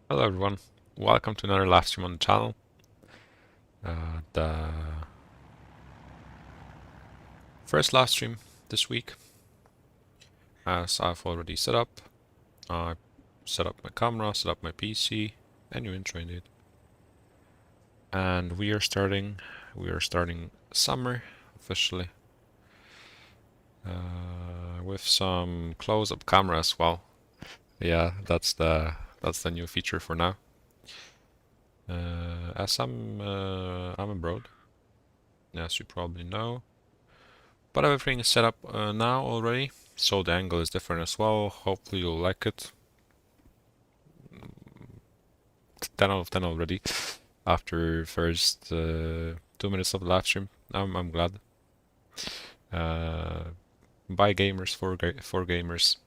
Hello everyone, welcome to another live stream on the channel. The first live stream this week, as I've already set up. I set up my camera, set up my PC, and you enjoyed it. And we are starting summer officially with some close-up camera as well. Yeah, that's the new feature for now. As I'm abroad, as you probably know. But everything is set up now already, so the angle is different as well. Hopefully you'll like it. 10 out of 10 already after first 2 minutes of the live stream. I'm glad. By gamers for gamers.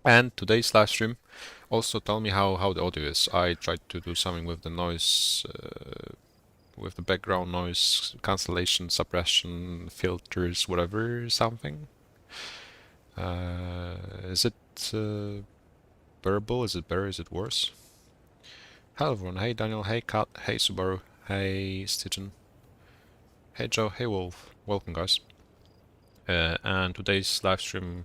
And today's live stream, also tell me how the audio is. I tried to do something with the noise, with the background noise cancellation, suppression, filters, whatever, something. Is it bearable? Is it better? Is it worse? Hello everyone. Hey Daniel. Hey Kat. Hey Subaru. Hey Stitchen. Hey Joe. Hey Wolf. Welcome guys. And today's live stream,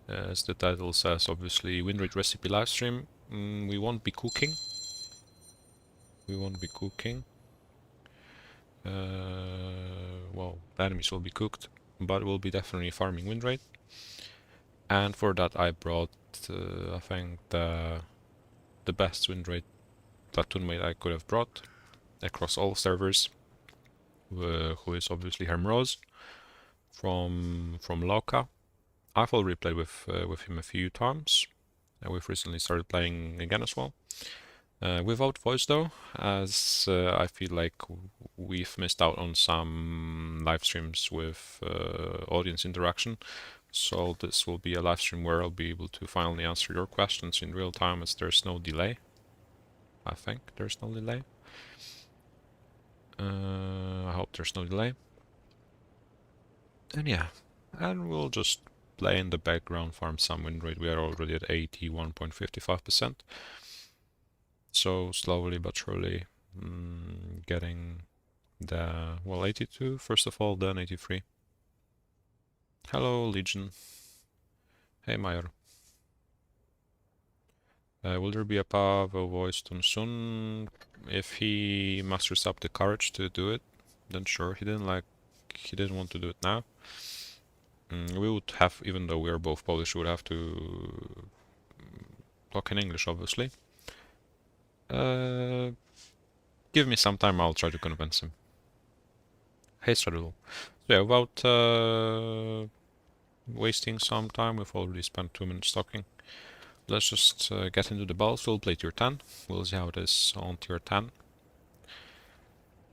as the title says, obviously Winrate Recipe Livestream. We won't be cooking. Well, the enemies will be cooked, but we'll be definitely farming Winrate. And for that I brought, I think, the best Winrate platoon mate I could have brought across all servers, who is obviously Hermrose from Loka. I've already played with him a few times. We've recently started playing again as well. Without voice though, as I feel like we've missed out on some live streams with audience interaction. So this will be a live stream where I'll be able to finally answer your questions in real time, as there's no delay. I think there's no delay. I hope there's no delay. And yeah, and we'll just play in the background, farm some win rate. We are already at 81.55%. So slowly but surely getting the, well, 82 first of all, then 83. Hello Legion. Hey Meyer. Will there be a Pavel voice tune soon? If he musters up the courage to do it, then sure. He didn't want to do it now. We would have, even though we are both Polish, we would have to talk in English, obviously. Give me some time, I'll try to convince him. Hey, Stradul. So yeah, without wasting some time, we've already spent 2 minutes talking. Let's just get into the battles. We'll play tier 10. We'll see how it is on tier 10.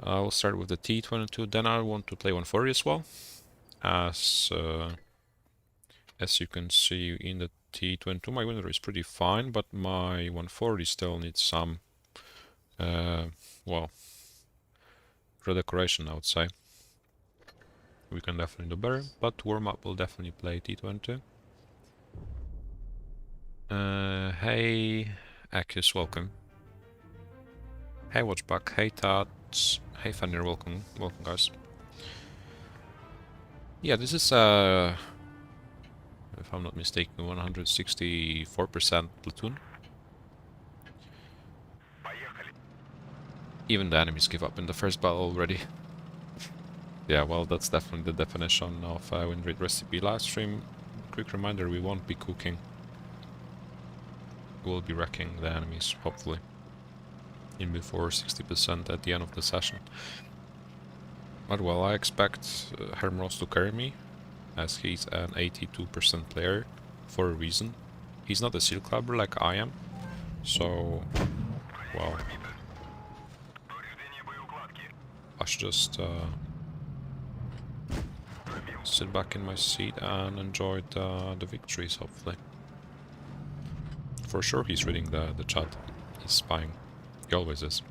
We'll start with the T22. Then I want to play 140 as well. As you can see in the T22, my winner is pretty fine, but my 140 still needs some, well, redecoration, I would say. We can definitely do better, but warm-up will definitely play T22. Hey, Akis, welcome. Hey, Watchback. Hey, Tats. Hey, Fenrir, welcome. Welcome, guys. Yeah, this is, if I'm not mistaken, 164% platoon. Even the enemies give up in the first battle already. Yeah, well, that's definitely the definition of a win rate recipe live stream. Quick reminder, we won't be cooking. We'll be wrecking the enemies, hopefully, in before 60% at the end of the session. But well, I expect Hermrose to carry me, as he's an 82% player for a reason. He's not a seal clubber like I am, so, well, I should just sit back in my seat and enjoy the victories, hopefully. For sure he's reading the chat. He's spying. He always is.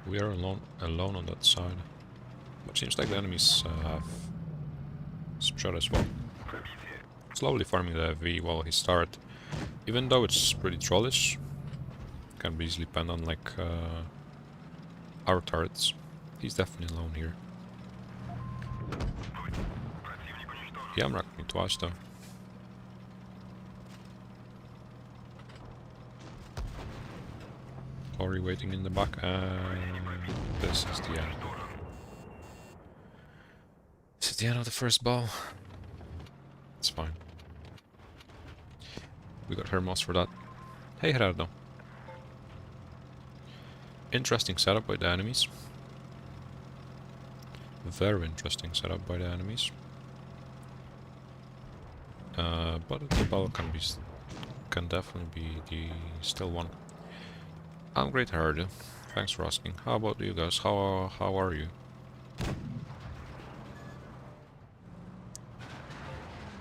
We are alone on that side. But seems like the enemies have shot as well. Slowly farming the V while he start. Even though it's pretty trollish, can be easily penned on like our turrets. He's definitely alone here. Yeah, I'm racking me twice though. Ori waiting in the back, and this is the end. This is the end of the first ball. It's fine. We got Hermos for that. Hey Gerardo. Interesting setup by the enemies. Very interesting setup by the enemies. But the ball can definitely be the still one. I'm great, Gerardo. Thanks for asking. How about you guys? How are you?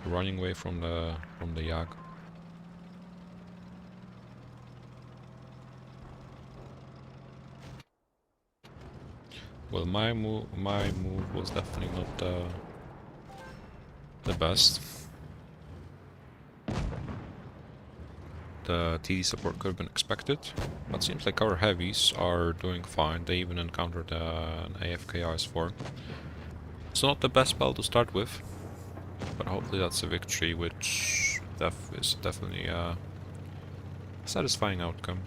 Running away from the Yag. Well, my move was definitely not the best. The TD support could have been expected, but seems like our heavies are doing fine. They even encountered an AFK IS-4. It's not the best spell to start with, but hopefully that's a victory, which is definitely a satisfying outcome.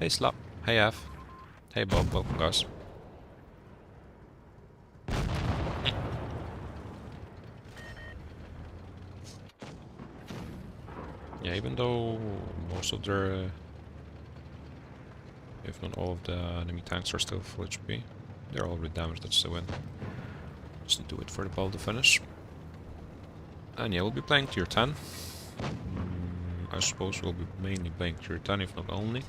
Hey Slap, hey F, hey Bob, welcome guys. Yeah, even though most of their, if not all of the enemy tanks are still full HP, they're already damaged, that's the win. Just need to wait for the ball to finish. And yeah, we'll be playing tier 10. I suppose we'll be mainly playing tier 10, if not only.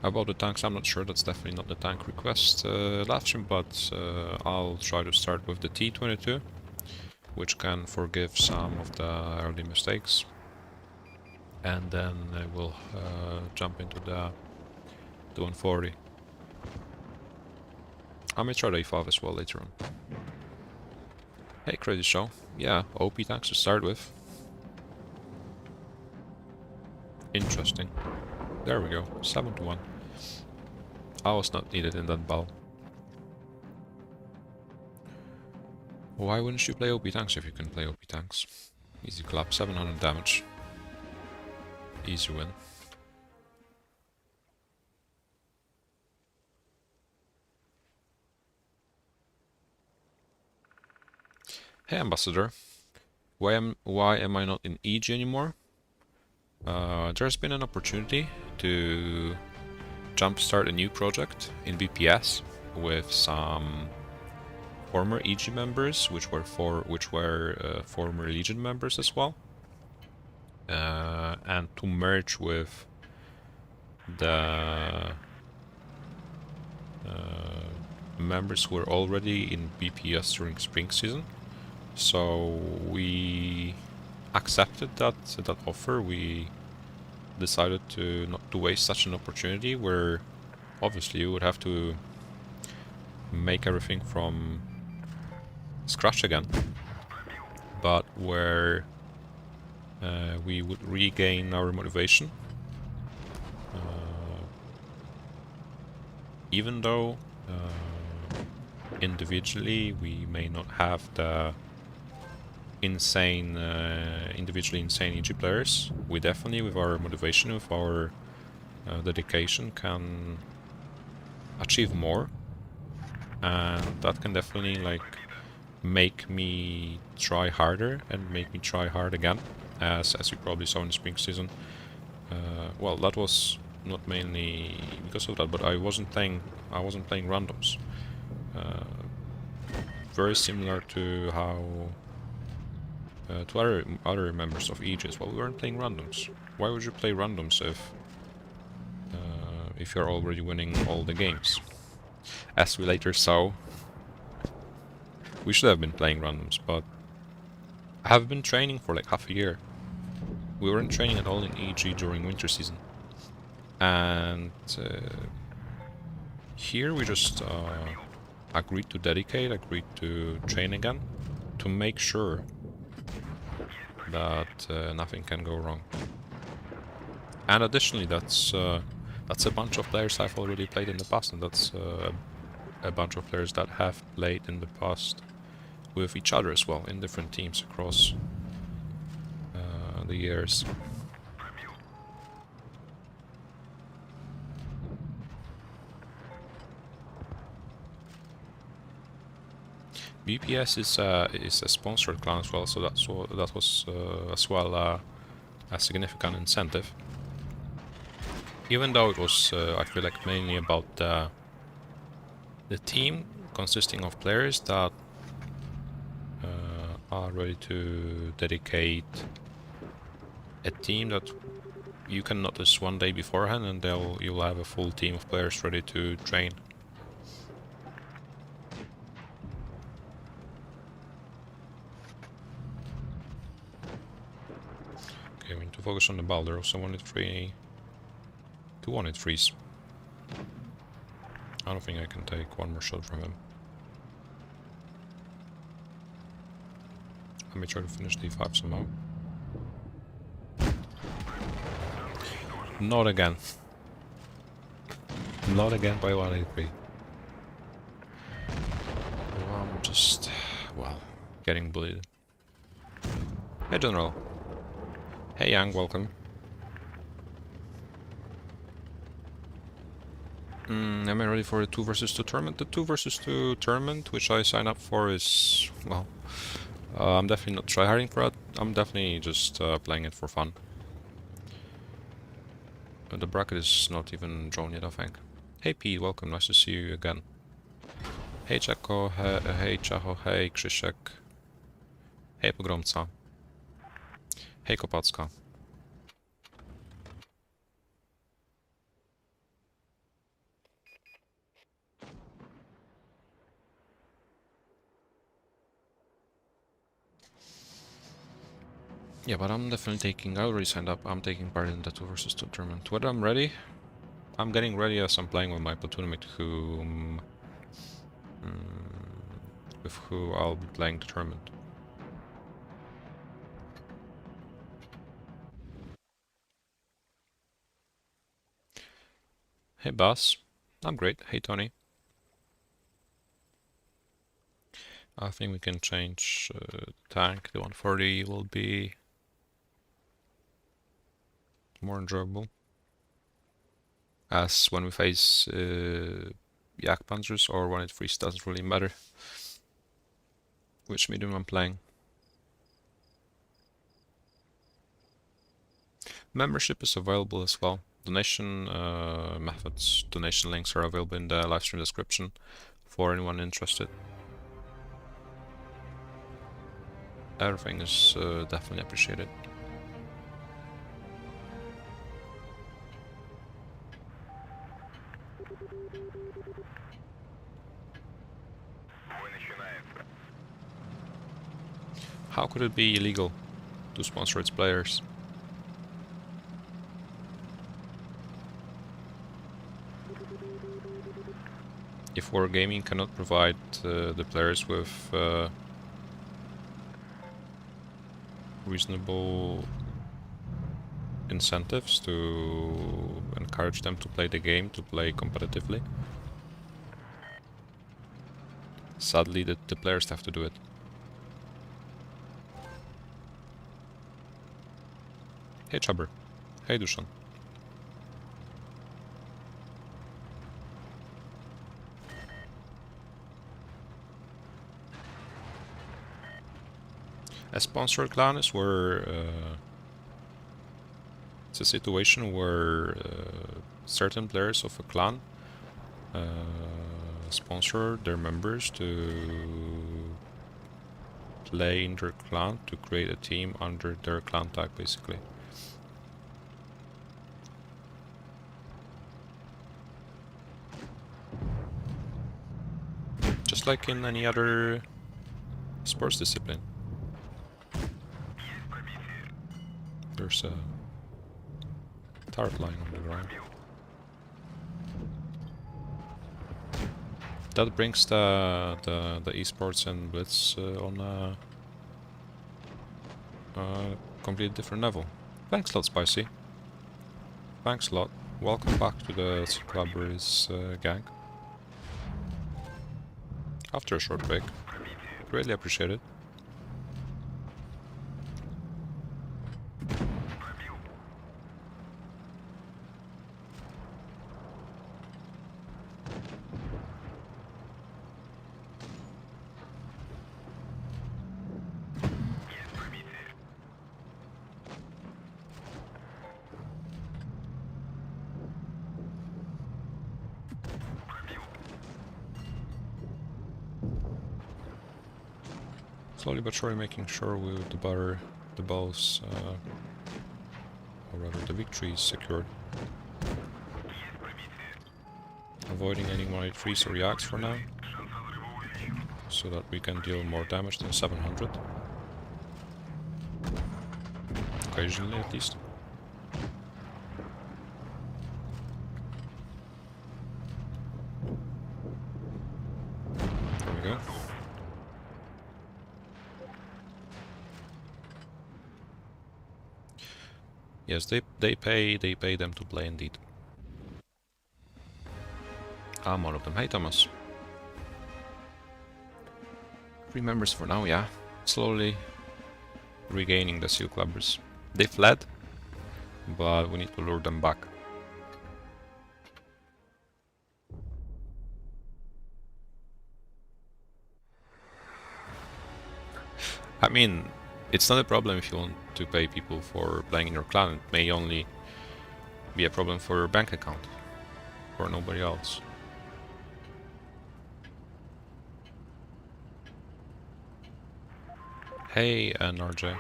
About the tanks, I'm not sure, that's definitely not the tank request live stream, but I'll try to start with the T22, which can forgive some of the early mistakes. And then we'll jump into the 140. I may try the E5 as well later on. Hey, Crazy Show. Yeah, OP tanks to start with. Interesting. There we go, 7-1. I was not needed in that battle. Why wouldn't you play OP tanks if you can play OP tanks? Easy clap, 700 damage. Easy win. Hey Ambassador, why am I not in EG anymore? There's been an opportunity to jumpstart a new project in BPS with some former EG members, which were former Legion members as well, and to merge with the members who were already in BPS during spring season. So we accepted that offer. We decided to not to waste such an opportunity where obviously you would have to make everything from scratch again, but where we would regain our motivation, even though individually we may not have the individually insane EG players. We definitely, with our motivation, with our dedication, can achieve more, and that can definitely like make me try harder and make me try hard again, as you probably saw in the spring season. Well, that was not mainly because of that, but I wasn't playing randoms. Very similar to how to other members of EGs. Well, we weren't playing randoms. Why would you play randoms if you're already winning all the games? As we later saw, we should have been playing randoms, but I have been training for like half a year. We weren't training at all in EG during winter season, and here we just agreed to dedicate, agreed to train again, to make sure that nothing can go wrong. And additionally, that's a bunch of players I've already played in the past, and that's a bunch of players that have played in the past with each other as well, in different teams across the years. BPS is a sponsored clan as well, so that was as well a significant incentive. Even though it was, I feel like, mainly about the team consisting of players that are ready to dedicate a team that you can notice one day beforehand, and you'll have a full team of players ready to train. Okay, we need to focus on the ball. There also wanted 2 wanted freeze. I don't think I can take one more shot from him. Let me try to finish D5 somehow. Not again. Not again by 183. I'm just, well, getting bullied. Hey General. Hey Yang, welcome. Am I ready for a 2 versus 2 tournament? The 2 versus 2 tournament, which I signed up for, is, well, I'm definitely not tryharding for it. I'm definitely just playing it for fun. The bracket is not even drawn yet, I think. Hey Pete, welcome, nice to see you again. Hey Czako, hey Czacho, hey Krzysiek. Hey Pogromca. Hey Kopacka. Yeah, but I'm definitely taking, I already signed up, I'm taking part in the 2 versus 2 tournament. Whether I'm ready? I'm getting ready as I'm playing with my platoon mate with who I'll be playing the tournament. Hey Bas, I'm great. Hey Tony. I think we can change tank. The 140 will be more enjoyable. As when we face Yak Panzers or when it freezes, doesn't really matter which medium I'm playing. Membership is available as well. Donation methods, donation links are available in the livestream description for anyone interested. Everything is definitely appreciated. How could it be illegal to sponsor its players? If Wargaming cannot provide the players with reasonable incentives to encourage them to play the game, to play competitively, sadly the players have to do it. Hey Chubber. Hey Dushan. A sponsored clan is where it's a situation where certain players of a clan sponsor their members to play in their clan, to create a team under their clan tag, basically. Just like in any other sports discipline. There's a turret line on the ground. That brings the esports and blitz on a completely different level. Thanks a lot, Spicy. Thanks a lot. Welcome back to the Clubbers gang. After a short break. Greatly appreciate it. Slowly but surely making sure we would debar the bows, or rather the victory is secured. Avoiding any 183s or reacts for now, so that we can deal more damage than 700. Occasionally at least. There we go. Yes, they pay them to play indeed. I'm one of them. Hey Thomas. 3 members for now, yeah. Slowly regaining the Seal Clubbers. They fled, but we need to lure them back. I mean, it's not a problem if you want to pay people for playing in your clan. It may only be a problem for your bank account, for nobody else. Hey, RJ.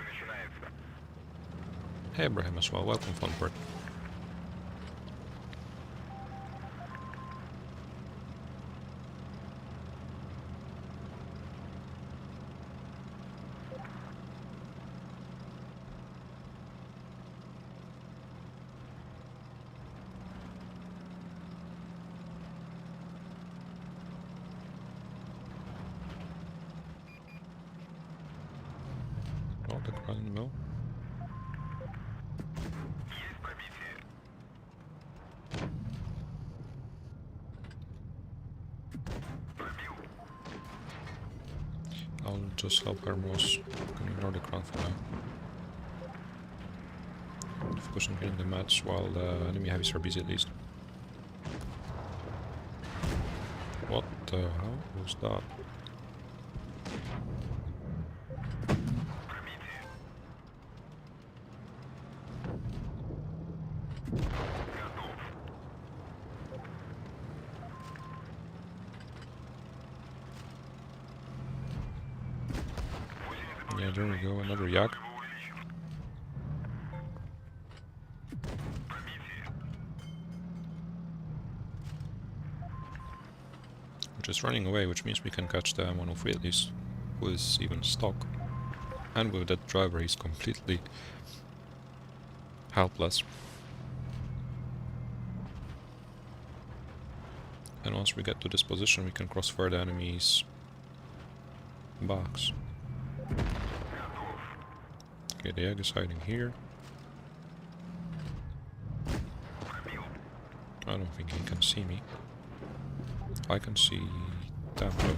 Hey, Ibrahim as well. Welcome, Funbird. Oh, the crown mill. I'll just help Hermos. Can ignore the crown for now. Focus on getting the match while the enemy heavies are busy at least. What the hell was that? Yeah, there we go, another yak. Just running away, which means we can catch the M103 at least, who is even stock. And with that driver, he's completely helpless. And once we get to this position, we can crossfire the enemy's backs. Okay, the egg is hiding here. I don't think he can see me. I can see that though.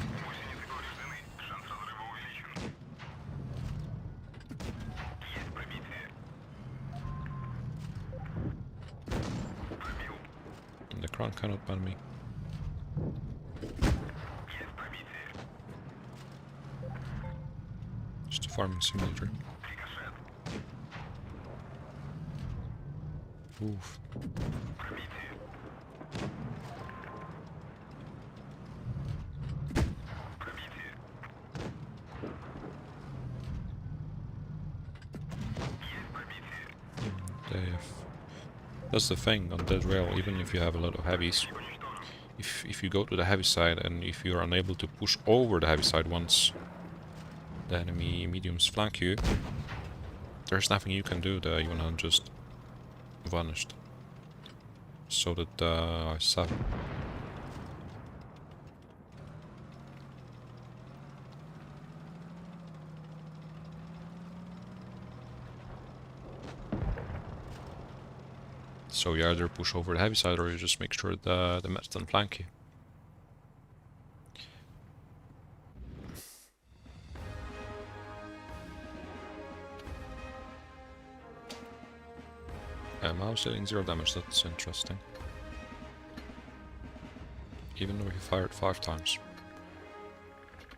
And the crown cannot ban me. Just a farming simulator. Oof. That's the thing on Dead Rail, even if you have a lot of heavies, if you go to the heavy side and if you're unable to push over the heavy side once the enemy mediums flank you, there's nothing you can do. The UN just vanished. So that I suck. So you either push over the heavy side or you just make sure the mets don't flank you. Mouse dealing 0 damage, that's interesting. Even though he fired 5 times.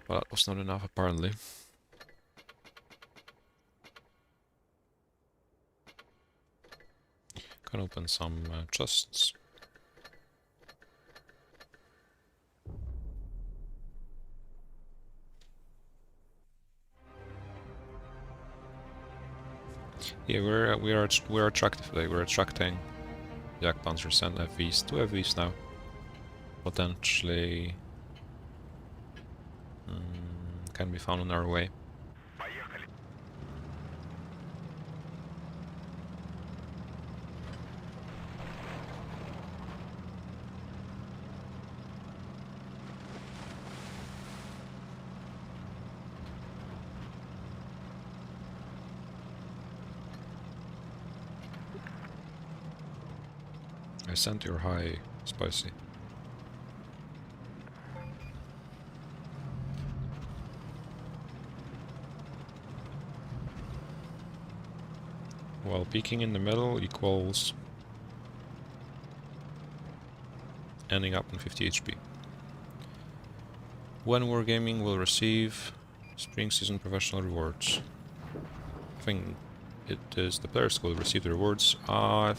Well, that was not enough apparently. Can open some chests. Yeah, we're attractive today. We're attracting Yak Panzers and FVs. 2 FVs now. Potentially can be found on our way. I sent your high, Spicy. Well, peeking in the middle equals ending up on 50 HP. When wargaming will receive Spring Season Professional Rewards. I think it is the players will receive the rewards. I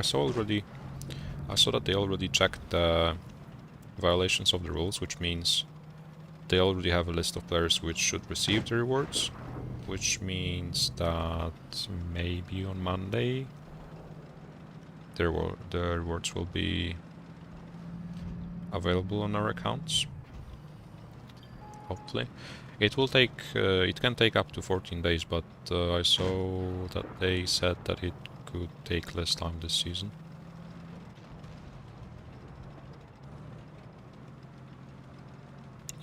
saw that they already checked the violations of the rules, which means they already have a list of players which should receive the rewards, which means that maybe on Monday the rewards will be available on our accounts. Hopefully. It will take, it can take up to 14 days, but I saw that they said that it could take less time this season.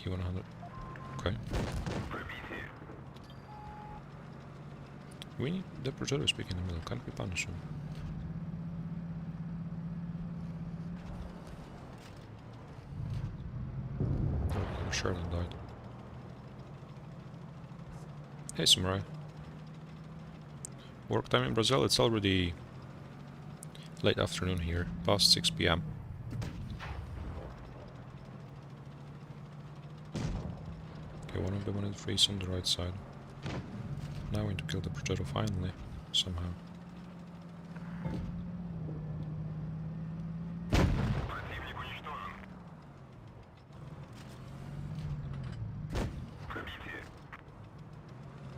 E100. Okay. We need the projector speak in the middle, can't we punish him? Oh, Sherlin died. Hey Samurai. Work time in Brazil, it's already late afternoon here, past 6 PM. Okay, one of them wanted freeze on the right side. Now we need to kill the Progetto finally, somehow.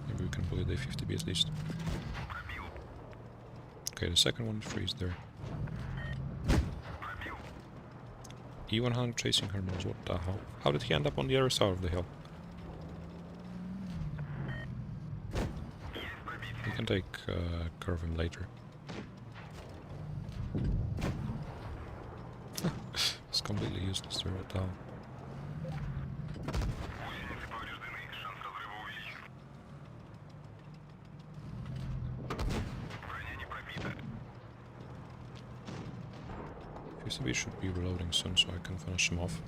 Maybe we can bully the 50B at least. Okay, the second one freeze there. E100 chasing Hermos, what the hell? How did he end up on the other side of the hill? We can take care of him later. It's completely useless there, what the hell? PCB should be reloading soon so I can finish him off.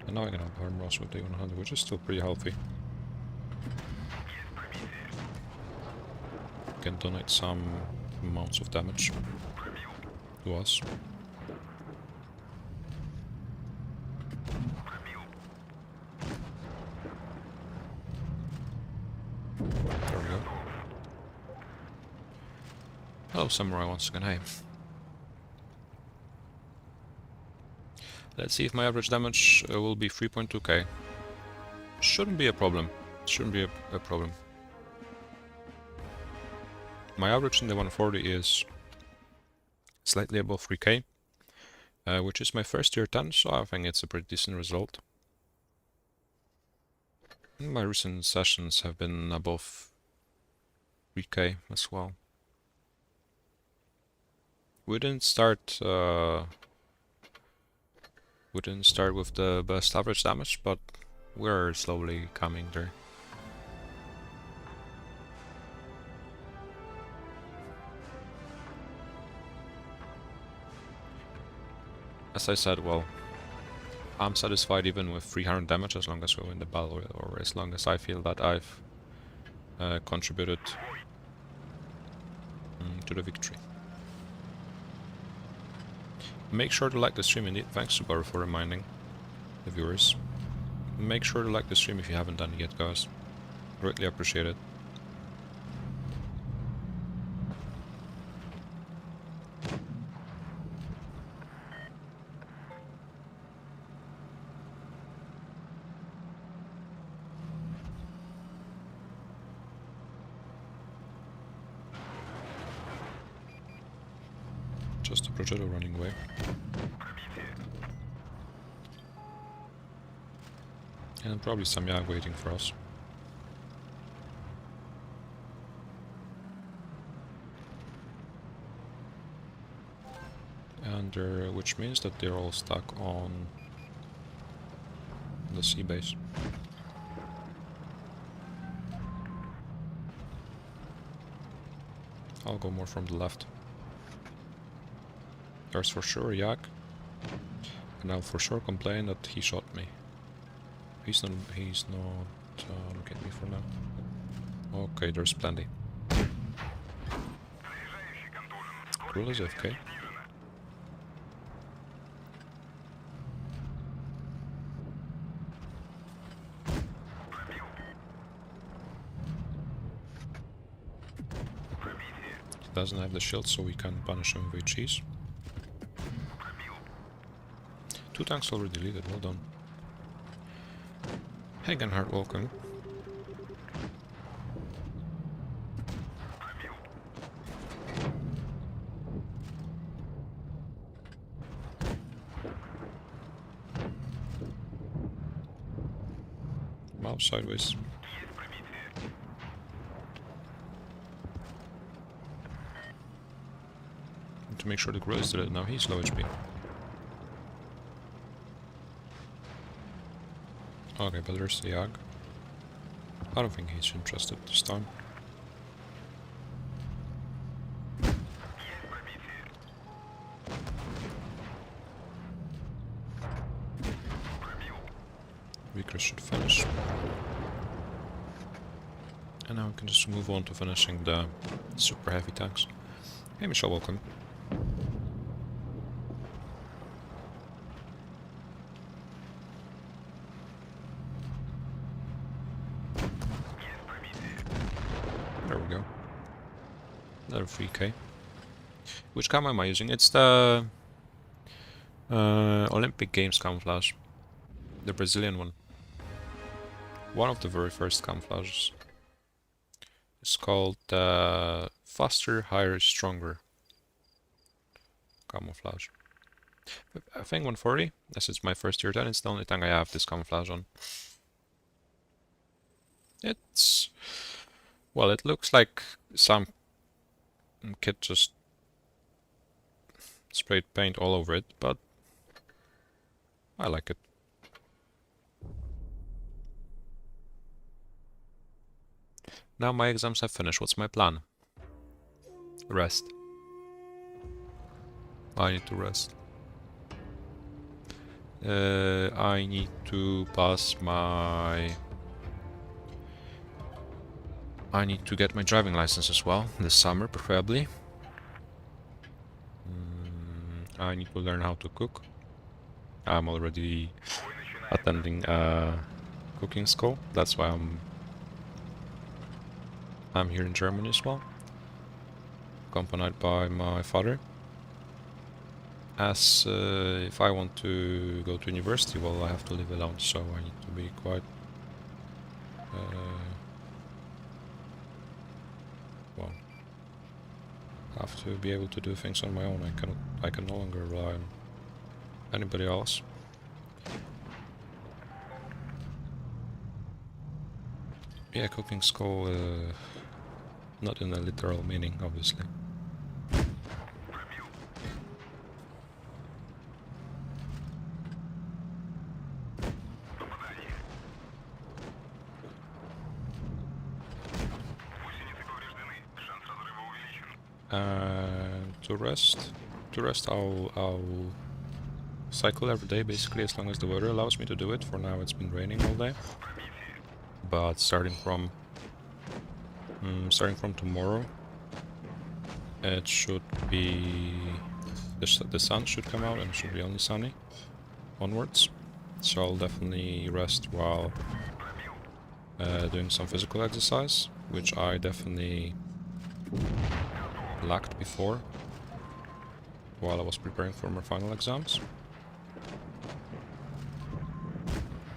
And now I can help harm Ross with the 100, which is still pretty healthy. Can donate some amounts of damage to us. There we go. Hello Samurai once again, hey. Let's see if my average damage will be 3.2k. Shouldn't be a problem. Shouldn't be a problem. My average in the 140 is slightly above 3k, which is my first tier 10, so I think it's a pretty decent result. My recent sessions have been above 3k as well. We didn't start with the best average damage, but We're slowly coming there. As I said, well, I'm satisfied even with 300 damage as long as we win the battle, or as long as I feel that I've contributed to the victory. Make sure to like the stream indeed. Thanks Subaru for reminding the viewers. Make sure to like the stream if you haven't done it yet, guys. Greatly appreciate it. Just a Progetto running away. And probably some Yag waiting for us. And which means that they're all stuck on the sea base. I'll go more from the left. There's for sure Yak, and I'll for sure complain that he shot me. He's not look at me for now. Okay, there's plenty. Cruel is FK. He doesn't have the shield, so we can punish him with cheese. 2 tanks already deleted, well done. Hagenhardt, welcome. Mouse sideways. Need to make sure the grill is deleted now, he's low HP. Okay, but there's the Yag. I don't think he's interested this time. Vickers should finish. And now we can just move on to finishing the super heavy tanks. Hey Michelle, welcome. There we go. Another 3k. Which camo am I using? It's the Olympic Games camouflage. The Brazilian one. One of the very first camouflages. It's called Faster, Higher, Stronger camouflage. I think 140, as it's my first year done, it's the only thing I have this camouflage on. It's... well, it looks like some kid just sprayed paint all over it, but I like it. Now my exams have finished. What's my plan? Rest. I need to rest. I need to pass my... I need to get my driving license as well, this summer preferably. I need to learn how to cook. I'm already attending cooking school, that's why I'm here in Germany as well, accompanied by my father. As if I want to go to university, well, I have to live alone, so I need to be quite well, have to be able to do things on my own. I can no longer rely on anybody else. Yeah, cooking school, not in a literal meaning, obviously. And to rest, I'll cycle every day basically, as long as the weather allows me to do it. For now it's been raining all day, but starting from tomorrow, it should be the sun should come out and it should be only sunny onwards. So I'll definitely rest while doing some physical exercise, which I definitely lacked before while I was preparing for my final exams,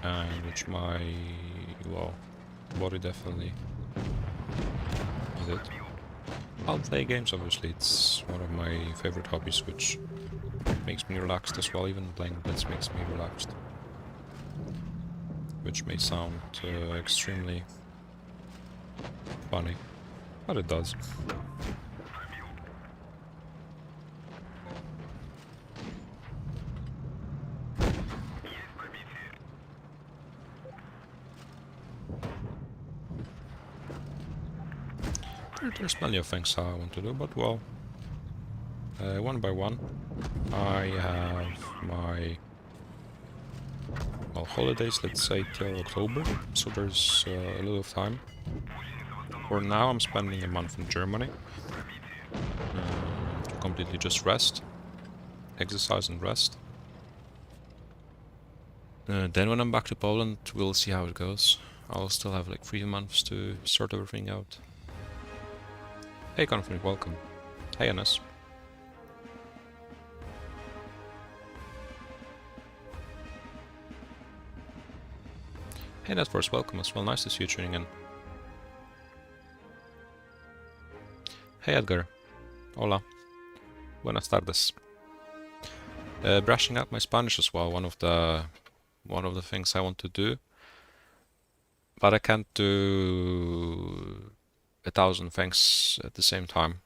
and which my body definitely needed. I'll play games, obviously. It's one of my favorite hobbies, which makes me relaxed as well. Even playing Blitz makes me relaxed, which may sound extremely funny, but it does. There's plenty of things I want to do, but well, one by one. I have my holidays, let's say, till October, so there's a little of time. For now I'm spending a month in Germany to completely just rest, exercise and rest. Then when I'm back to Poland, we'll see how it goes. I'll still have like 3 months to sort everything out. Hey Conflict, welcome. Hey Anas. Hey Netforce, welcome as well. Nice to see you tuning in. Hey Edgar. Hola. Buenas tardes. Brushing out my Spanish as well. One of the things I want to do, but I can't do 1,000 things at the same time.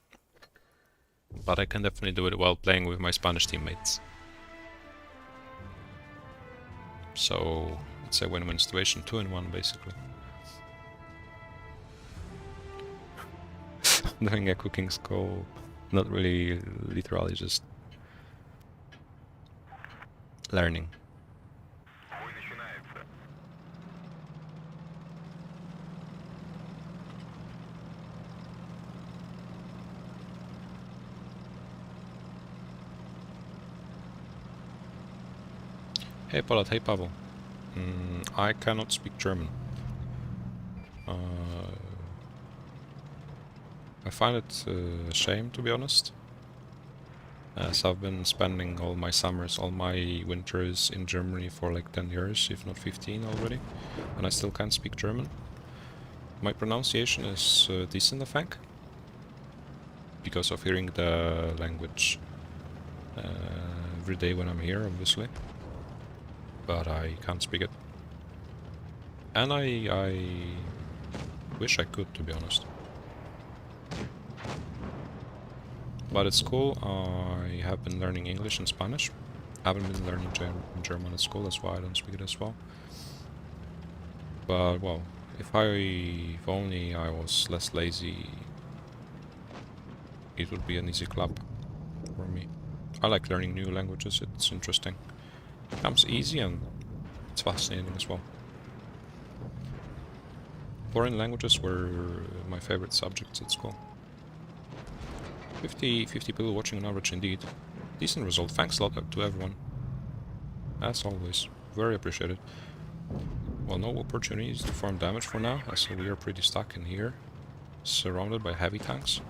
But I can definitely do it while playing with my Spanish teammates. So it's a win-win situation, 2 in 1 basically. Doing a cooking school, not really literally, just learning. Hey Palat, hey Pavel. I cannot speak German. I find it a shame, to be honest, as I've been spending all my summers, all my winters in Germany for like 10 years, if not 15 already, and I still can't speak German. My pronunciation is decent, I think, because of hearing the language every day when I'm here, obviously, but I can't speak it. And I wish I could, to be honest. But it's cool. I have been learning English and Spanish. I haven't been learning German at school, that's why I don't speak it as well. But well, if only I was less lazy, it would be an easy club for me. I like learning new languages, it's interesting. It comes easy and it's fascinating as well. Foreign languages were my favorite subjects at school. 50 people watching on average indeed. Decent result, thanks a lot to everyone. As always, very appreciated. Well, no opportunities to farm damage for now, as we are pretty stuck in here, surrounded by heavy tanks.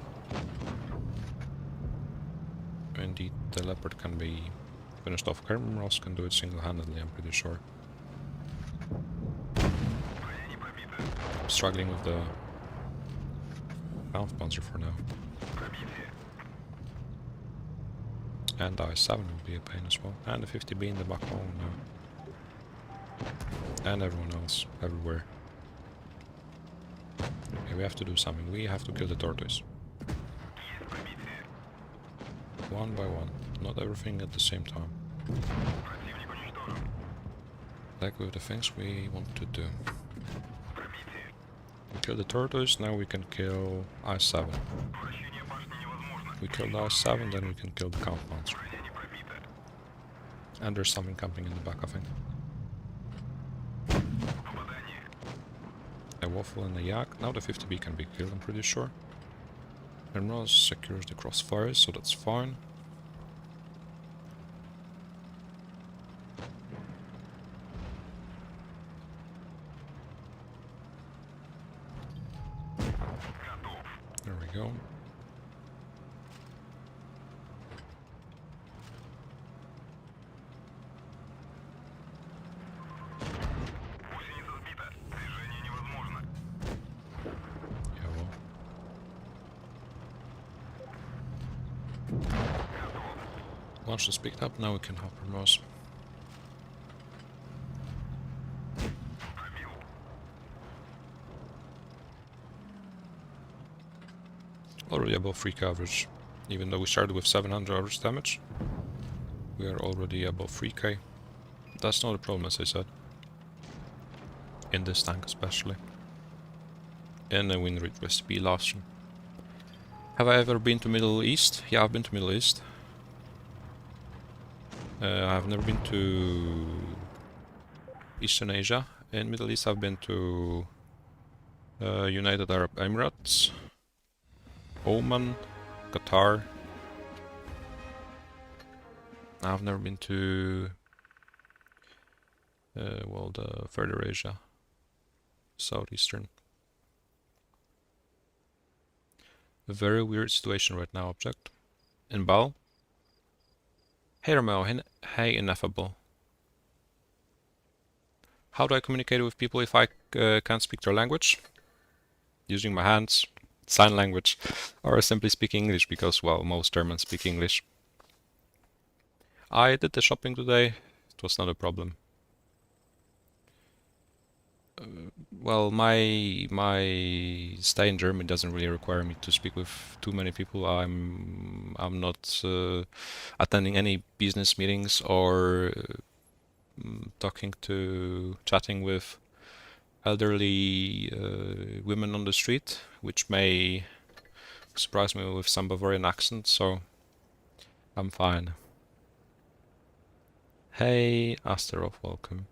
Indeed, the leopard can be finished off. Kermros can do it single-handedly, I'm pretty sure. I'm struggling with the Panzer for now. And the I-7 will be a pain as well. And the 50B in the back home now. And everyone else, everywhere. Okay, we have to do something. We have to kill the tortoise. One by one. Not everything at the same time. Like with the things we want to do. We kill the tortoise, now we can kill I-7. we kill now 7, then we can kill the count monster. And there's something camping in the back, I think. A waffle and a yak. Now the 50B can be killed, I'm pretty sure. And Ross secures the crossfires, so that's fine. There we go. Yeah, well. Launch is picked up, now we can hop Mouse. Already above 3k average. Even though we started with 700 average damage, we are already above 3k. That's not a problem, as I said. In this tank especially. In a win rate Recipe Livestream. Have I ever been to Middle East? Yeah, I've been to Middle East. I've never been to Eastern Asia. In Middle East I've been to United Arab Emirates, Oman, Qatar. I've never been to well, the further Asia, Southeastern. A very weird situation right now, object. In Bal. Hey Romeo, hey Ineffable. How do I communicate with people if I can't speak their language? Using my hands, sign language, or simply speak English because, well, most Germans speak English. I did the shopping today, it was not a problem. Well, my stay in Germany doesn't really require me to speak with too many people. I'm not attending any business meetings or chatting with elderly women on the street, which may surprise me with some Bavarian accent, so I'm fine. Hey, Asterov, welcome.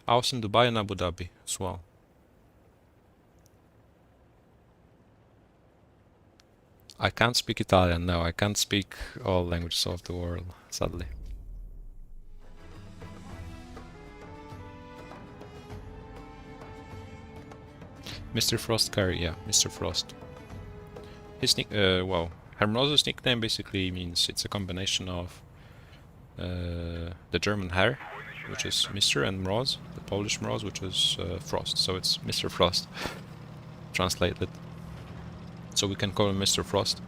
I was in Dubai and Abu Dhabi as well. I can't speak Italian, no, I can't speak all languages of the world, sadly. Mr. Frost carry, yeah, Mr. Frost. His well, Hermrose's nickname basically means it's a combination of the German Herr, which is Mr. and Mroz, the Polish Mroz, which is Frost, so it's Mr. Frost, translated. So we can call him Mr. Frost.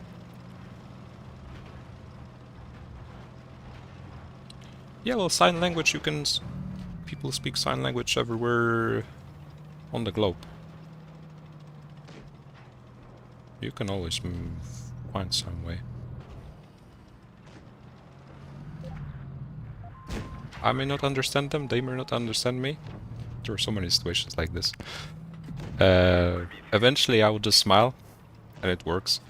Yeah, well, sign language, you can... people speak sign language everywhere on the globe. You can always find some way. I may not understand them, they may not understand me. There are so many situations like this. Eventually I would just smile, and it works.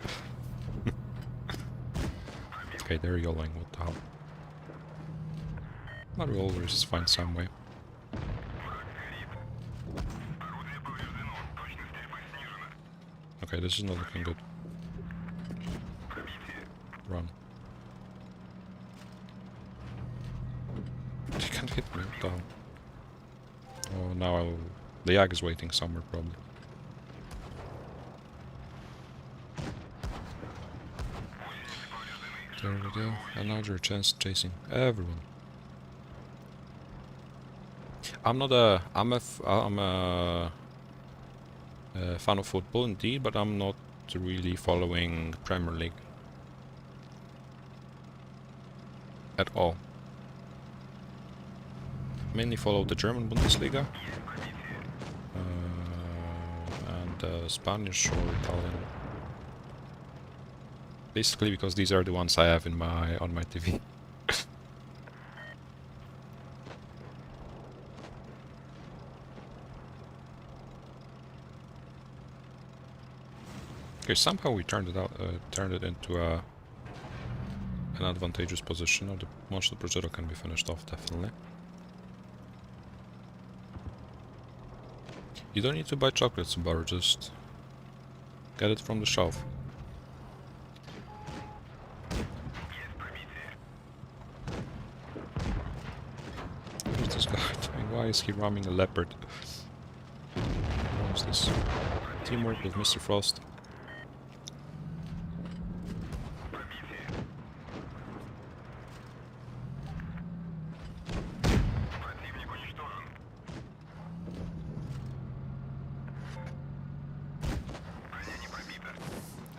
Okay, they're yelling, what the hell. But we'll always find some way. Okay, this is not looking good. Run. They can't hit me, what the hell? Oh, now the Yag is waiting somewhere, probably. There we go. Another chance chasing everyone. I'm a fan of football indeed, but I'm not really following Premier League at all. Mainly follow the German Bundesliga and Spanish or Italian. Basically because these are the ones I have in on my TV. Okay, somehow we turned it into an advantageous position. Now most of the prosciutto can be finished off, definitely. You don't need to buy chocolates, Subaru, just get it from the shelf. What's this guy doing? Why is he ramming a leopard? What is this? Teamwork with Mr. Frost.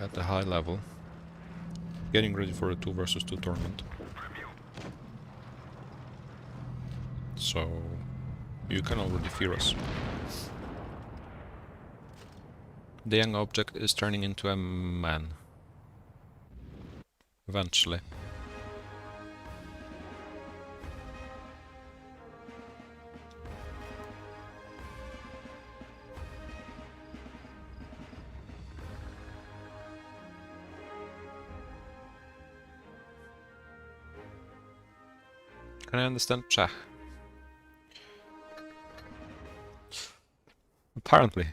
At the high level. Getting ready for a 2 versus 2 tournament. So you can already fear us. The young object is turning into a man. Eventually. Can I understand Czech? Apparently.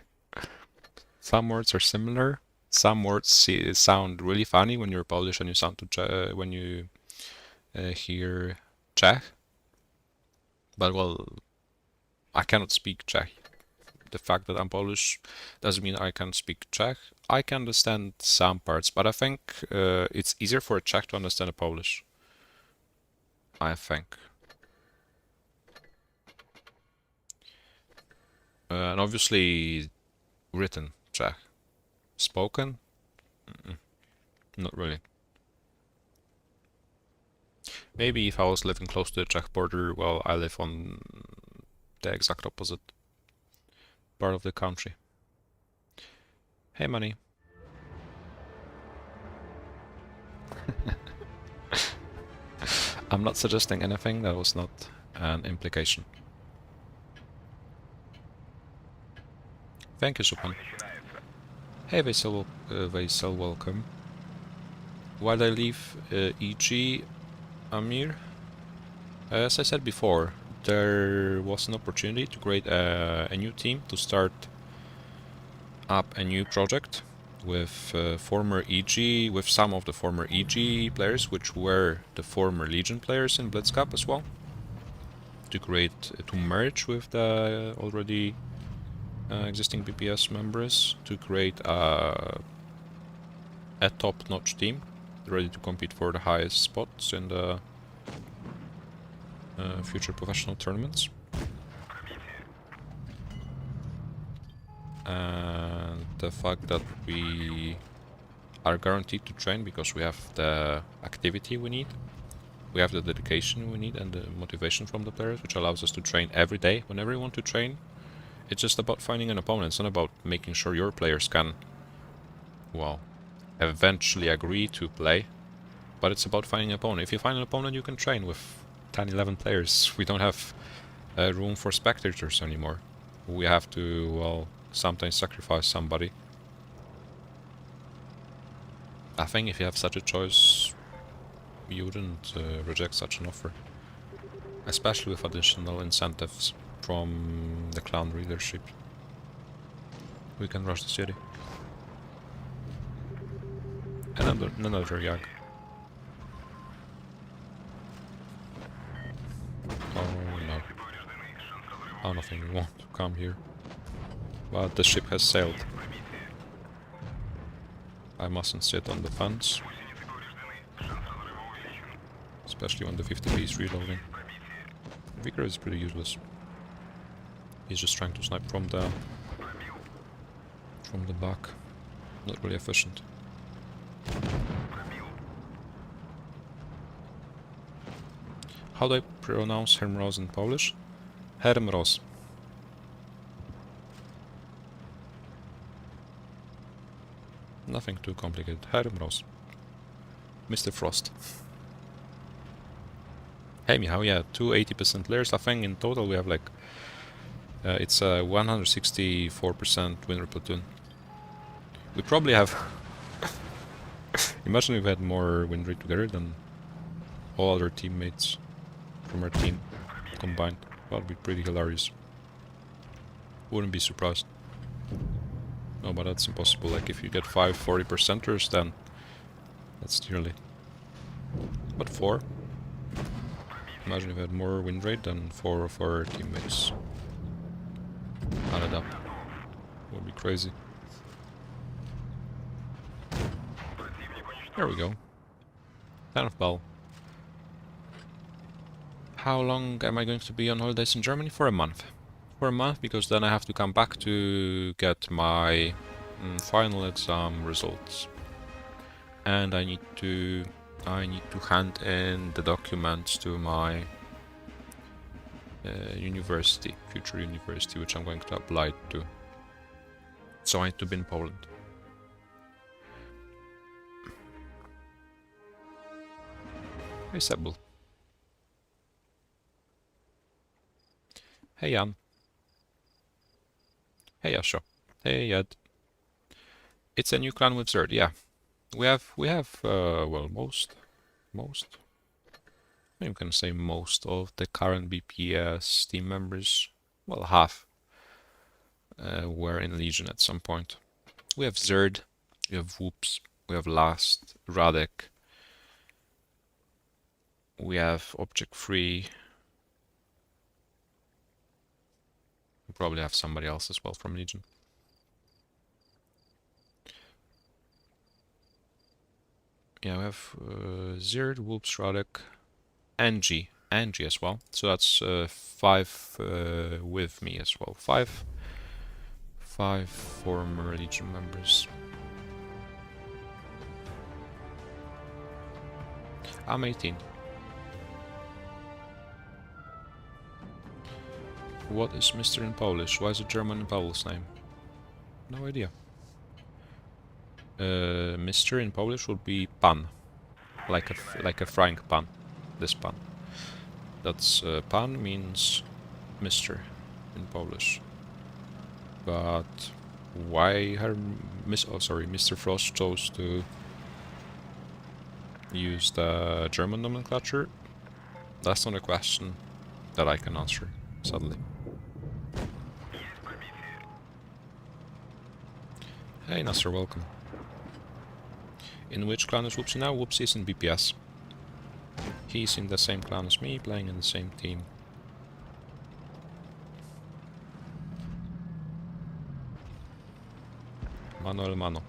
Some words are similar. Some words sound really funny when you're Polish and you sound to when you hear Czech. But well, I cannot speak Czech. The fact that I'm Polish doesn't mean I can speak Czech. I can understand some parts, but I think it's easier for a Czech to understand a Polish. I think. And obviously written Czech. Spoken? Not really. Maybe if I was living close to the Czech border, well, I live on the exact opposite part of the country. Hey, money. I'm not suggesting anything, that was not an implication. Thank you, Supan. Hey, Vaisal, welcome. While I leave EG, Amir, as I said before, there was an opportunity to create a new team to start up a new project with former EG, with some of the former EG players, which were the former Legion players in Blitz Cup as well, to merge with the already existing BPS members to create a top-notch team ready to compete for the highest spots in the future professional tournaments. And the fact that we are guaranteed to train because we have the activity we need, we have the dedication we need and the motivation from the players, which allows us to train every day whenever we want to train. It's just about finding an opponent. It's not about making sure your players can, well, eventually agree to play, but it's about finding an opponent. If you find an opponent, you can train with 10, 11 players. We don't have room for spectators anymore. We have to, well, sometimes sacrifice somebody. I think if you have such a choice, you wouldn't reject such an offer, especially with additional incentives from the clan leadership. We can rush the city. Another Yag. Oh no. I don't think we want to come here. But the ship has sailed. I mustn't sit on the fence. Especially when the 50p is reloading. Vicar is pretty useless. He's just trying to snipe from the back. Not really efficient. How do I pronounce Hermroz in Polish? Hermroz. Nothing too complicated. Hermroz. Mr. Frost. Hey Michał, yeah, 280% players. I think in total we have like it's a 164% winner platoon. We probably have Imagine if we had more win rate together than all other teammates from our team combined. That would be pretty hilarious. Wouldn't be surprised. No, but that's impossible. Like, if you get 5 40%ers, then that's nearly. But 4. Imagine if we had more win rate than 4 of our teammates added up. Would be crazy. There we go. 10 of bell. How long am I going to be on holidays in Germany? For a month. For a month, because then I have to come back to get my final exam results. And I need to hand in the documents to my university, future university, which I'm going to apply to. So I need to be in Poland. Hey Sebel. Hey Jan. Hey Asha. Hey Ed. It's a new clan with Zerd, yeah. We have well, most, you can say most of the current BPS team members, well, half, were in Legion at some point. We have Zerd, we have Whoops, we have Last, Radek, we have Object Free. We probably have somebody else as well from Legion. Yeah, we have Zerd, Whoops, Radek, Angie as well. So that's 5 with me as well. 5 former Legion members. I'm 18. What is Mr. in Polish? Why is it German in Paul's name? No idea. Mr. in Polish would be pan, like a frying pan. This pan. That's pan means Mr. in Polish. But why Mr. Frost chose to use the German nomenclature? That's not a question that I can answer, sadly. Hey Nasser, welcome. In which clan is Whoopsie now? Whoopsie is in BPS. He's in the same clan as me, playing in the same team. Mano.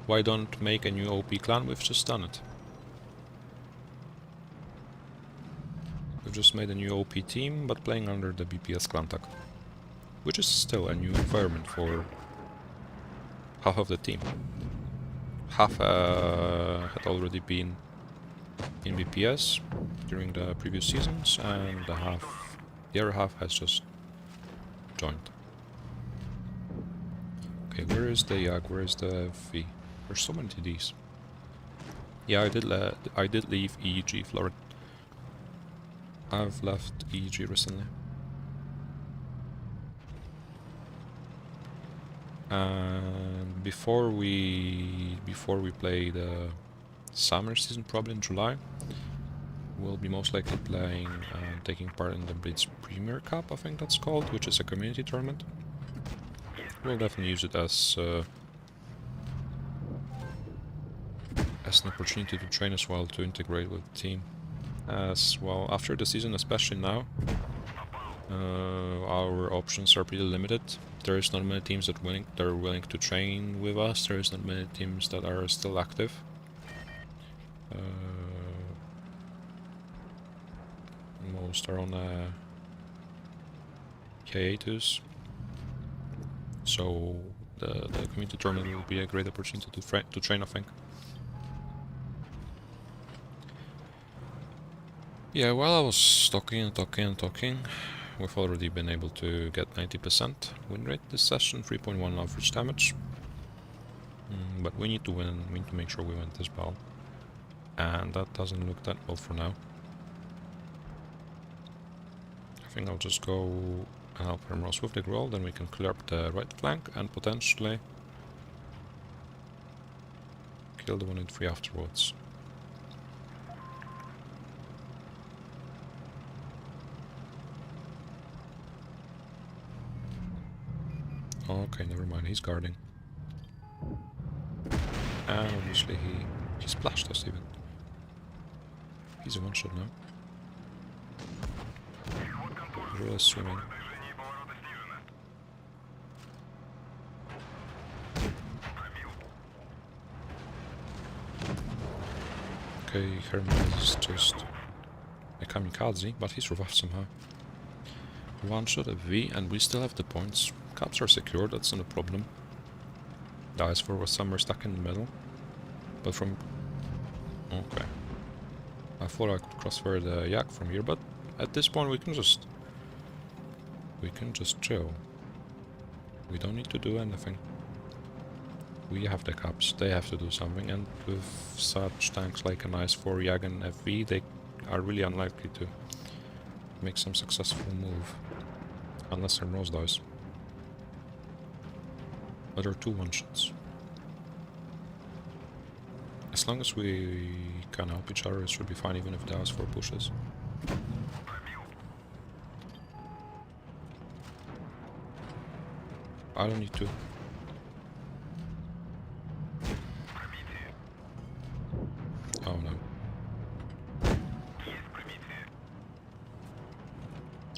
Why don't make a new OP clan? We've just done it. We've just made a new OP team, but playing under the BPS clan tag. Which is still a new environment for half of the team. Half had already been in BPS during the previous seasons, and the other half has just joined. Okay, where is the Yag? Where is the V? There's so many TDs. Yeah, I did leave EEG, Florent. I've left EEG recently. And before we play the summer season, probably in July, we'll be most likely playing taking part in the Blitz Premier Cup, I think that's called, which is a community tournament. We'll definitely use it as an opportunity to train as well, to integrate with the team. As well, after the season, especially now, our options are pretty limited. There is not many teams that are willing to train with us. There is not many teams that are still active. Most are on a hiatus. So the community tournament will be a great opportunity to train, I think. Yeah, while I was talking, we've already been able to get 90% win rate this session, 3.1 average damage. But we need to win, we need to make sure we win this battle. And that doesn't look that well for now. I think I'll just go and help Primrose with the roll, then we can clear up the right flank and potentially kill the one in 3 afterwards. Oh, okay, never mind, he's guarding. And obviously he splashed us even. He's a one-shot now. Really swimming. Okay, Herman is just a kamikaze, but he's revived somehow. One shot at V, and we still have the points. Caps are secure, that's not a problem. The IS-4 was somewhere stuck in the middle. But from... Okay. I thought I could crossfire the Yak from here, but at this point we can just chill. We don't need to do anything. We have the caps, they have to do something, and with such tanks like an IS-4, Yak and FV, they are really unlikely to make some successful move. Unless their nose dies. But there are 2 one-shots. As long as we can help each other, it should be fine, even if the IS-4 pushes. I don't need to. Oh no.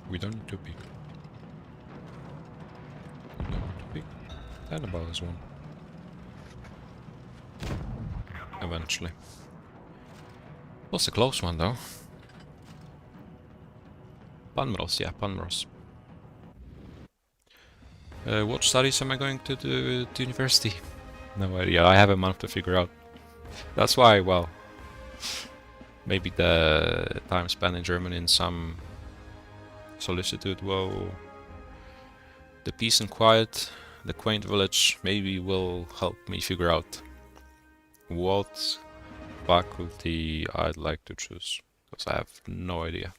We don't need to peek. We don't need to peek. And about this one. Eventually. Was a close one though. Panmros, yeah, Panmros. What studies am I going to do to university? No idea, I have a month to figure out. That's why, well, maybe the time spent in Germany in some solicitude, well, the peace and quiet, the quaint village, maybe will help me figure out what faculty I'd like to choose, because I have no idea.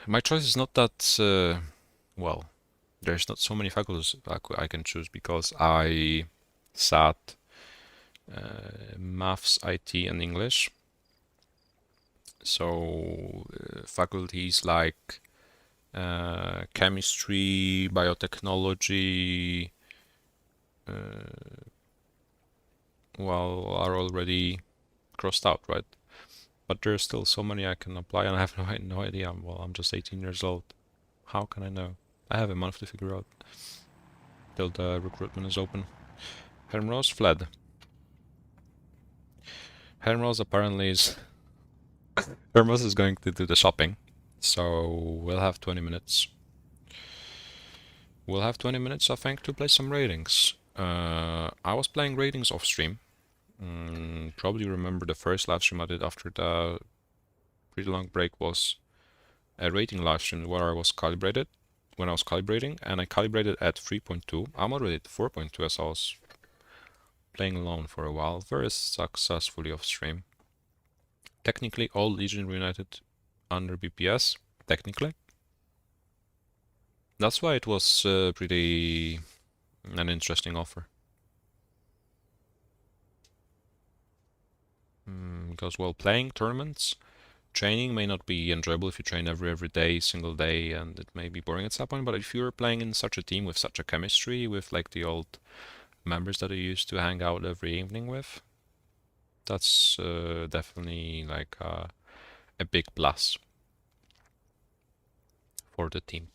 My choice is not that, well, there's not so many faculties I can choose, because I sat maths, IT and English. So faculties like chemistry, biotechnology, well, are already crossed out, right? But there's still so many I can apply, and I have no idea. Well, I'm just 18 years old. How can I know? I have a month to figure out till the recruitment is open. Hermros fled. Hermros apparently is... Hermos is going to do the shopping, so we'll have 20 minutes. We'll have 20 minutes, I think, to play some ratings. I was playing ratings off stream. Probably remember the first live stream I did after the pretty long break was a rating live stream where I was calibrated, when I was calibrating, and I calibrated at 3.2. I'm already at 4.2 as I was playing alone for a while, very successfully off stream. Technically, all Legion reunited under BPS, technically. That's why it was pretty an interesting offer. Because while playing tournaments, training may not be enjoyable if you train every day, single day, and it may be boring at some point, but if you're playing in such a team with such a chemistry, with like the old members that I used to hang out every evening with, that's definitely like a big plus for the team.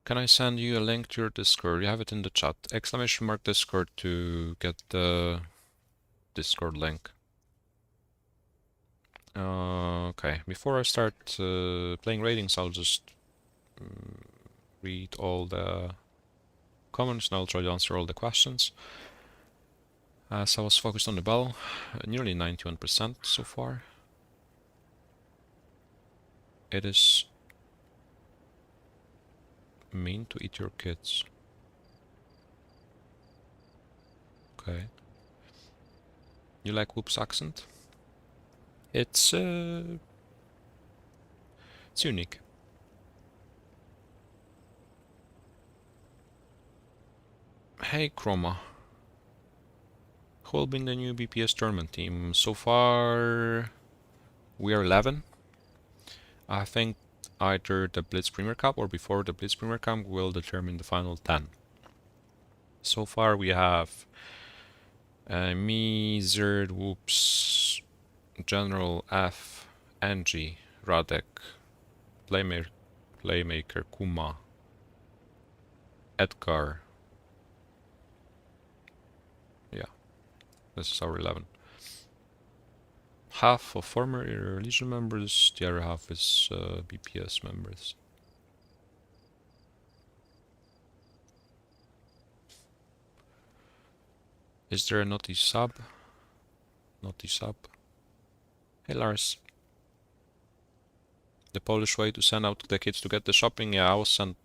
Can I send you a link to your Discord? You have it in the chat. Exclamation mark Discord to get the Discord link. Okay, before I start playing ratings, I'll just read all the comments and I'll try to answer all the questions. As I was focused on the bell, nearly 91% so far. It is mean to eat your kids. Okay. You like Whoop's accent? It's unique. Hey, Chroma. who will be in the new BPS tournament team? So far, we are 11. I think either the Blitz Premier Cup or before the Blitz Premier Cup will determine the final 10. So far we have me, Zerd, Whoops, General F, Angie, Radek, Playmaker, Kuma, Edgar. Yeah, this is our 11. Half of former Legion members, the other half is BPS members. Is there a naughty sub? Naughty sub. Hey Lars. The Polish way to send out the kids to get the shopping? Yeah, I was sent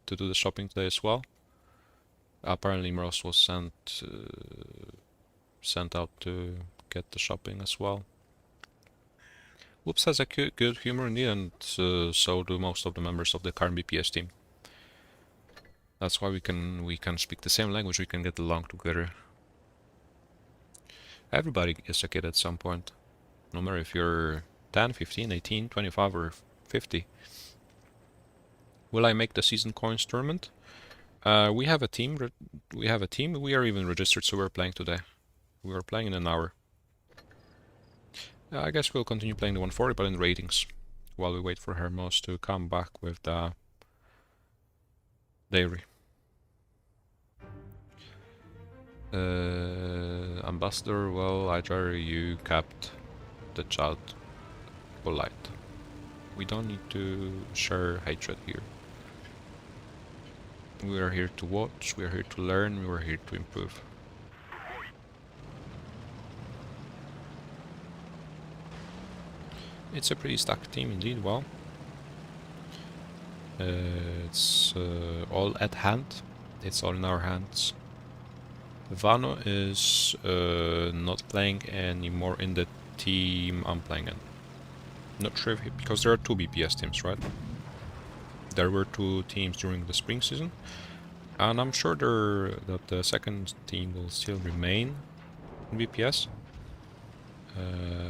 to do the shopping today as well. Apparently Mroz was sent out to get the shopping as well. Whoops has a good humor indeed, and so do most of the members of the current BPS team. That's why we can speak the same language, we can get along together. Everybody is a kid at some point. No matter if you're 10, 15, 18, 25 or 50. Will I make the season coins tournament? We have a team. We are even registered, so we're playing today. We are playing in an hour. I guess we'll continue playing the 140, but in ratings, while we wait for Hermos to come back with the dairy. Ambassador, well, Ijar, you kept the chat polite. We don't need to share hatred here. We are here to watch, we are here to learn, we are here to improve. It's a pretty stacked team indeed, well. It's all at hand, it's all in our hands. Vano is not playing anymore in the team I'm playing in. Not sure if because there are 2 BPS teams, right? There were 2 teams during the spring season, and I'm sure that the second team will still remain in BPS.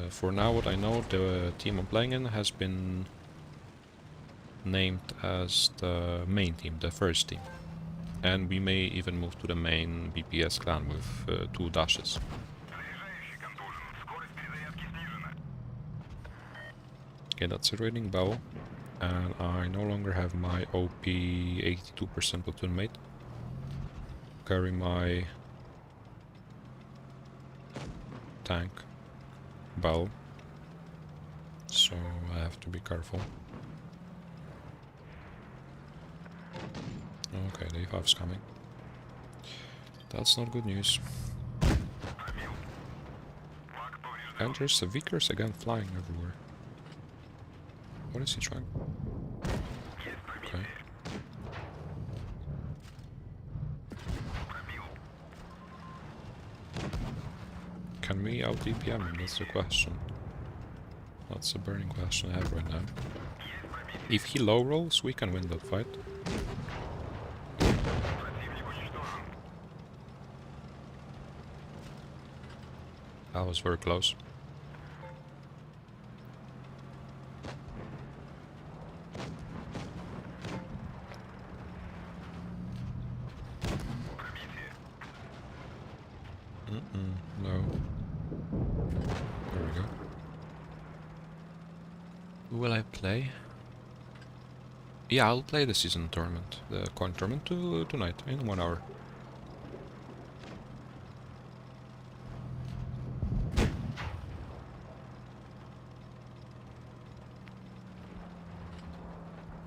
For now, what I know, the team I'm playing in has been named as the main team, the first team. And we may even move to the main BPS clan with 2 dashes. Okay, that's a raiding bow. And I no longer have my OP 82% platoon mate. Carry my tank bow. So I have to be careful. Okay, the E5's coming. That's not good news. And there's the Vickers again flying everywhere. What is he trying? Okay. Can we out DPM him? That's the question. That's the burning question I have right now. If he low rolls, we can win that fight. That was very close. No. There we go. Who will I play? Yeah, I'll play the season tournament, the coin tournament tonight, in 1 hour.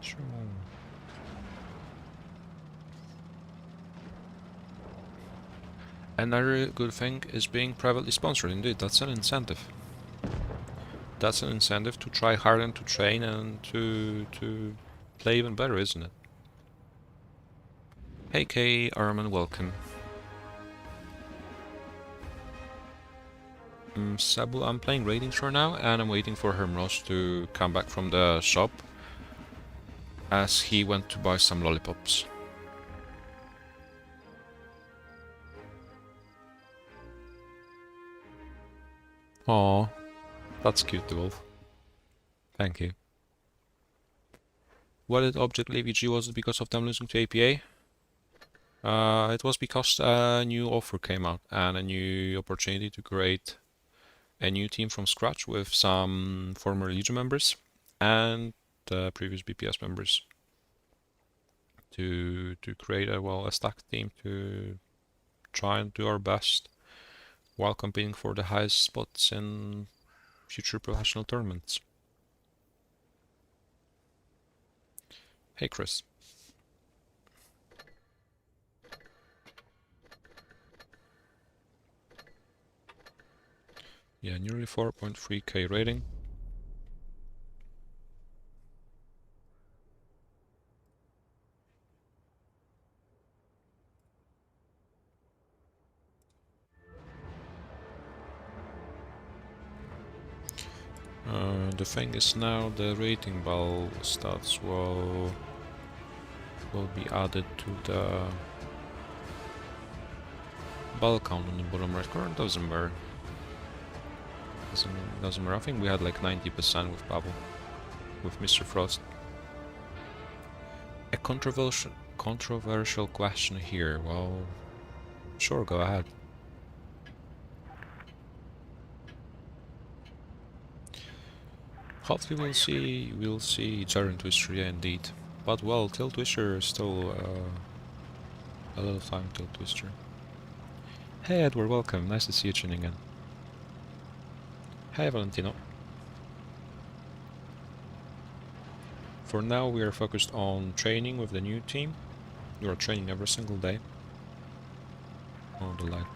Sure. Another good thing is being privately sponsored, indeed, that's an incentive. That's an incentive to try hard and to train and to play even better, isn't it? Hey Kay, Arman, welcome. Sabu, I'm playing ratings for now, and I'm waiting for Hermros to come back from the shop, as he went to buy some lollipops. Oh, that's cute, the wolf. Thank you. Why did Object leave EG? Was it because of them losing to APA? It was because a new offer came out and a new opportunity to create a new team from scratch with some former Legion members and previous BPS members to create a stacked team to try and do our best while competing for the highest spots in future professional tournaments. Hey Chris. Yeah, nearly 4.3k rating. The thing is now the rating ball stats will be added to the ball count on the bottom right corner. Doesn't matter. Doesn't matter. I think we had like 90% with Bubble, with Mr. Frost. A controversial question here. Well, sure, go ahead. Hopefully we'll see Jar and Twister, yeah, indeed. But well, till Twister is still a little time till Twister. Hey Edward, welcome. Nice to see you tuning in. Hey Valentino. For now we are focused on training with the new team. We are training every single day. Oh, the light.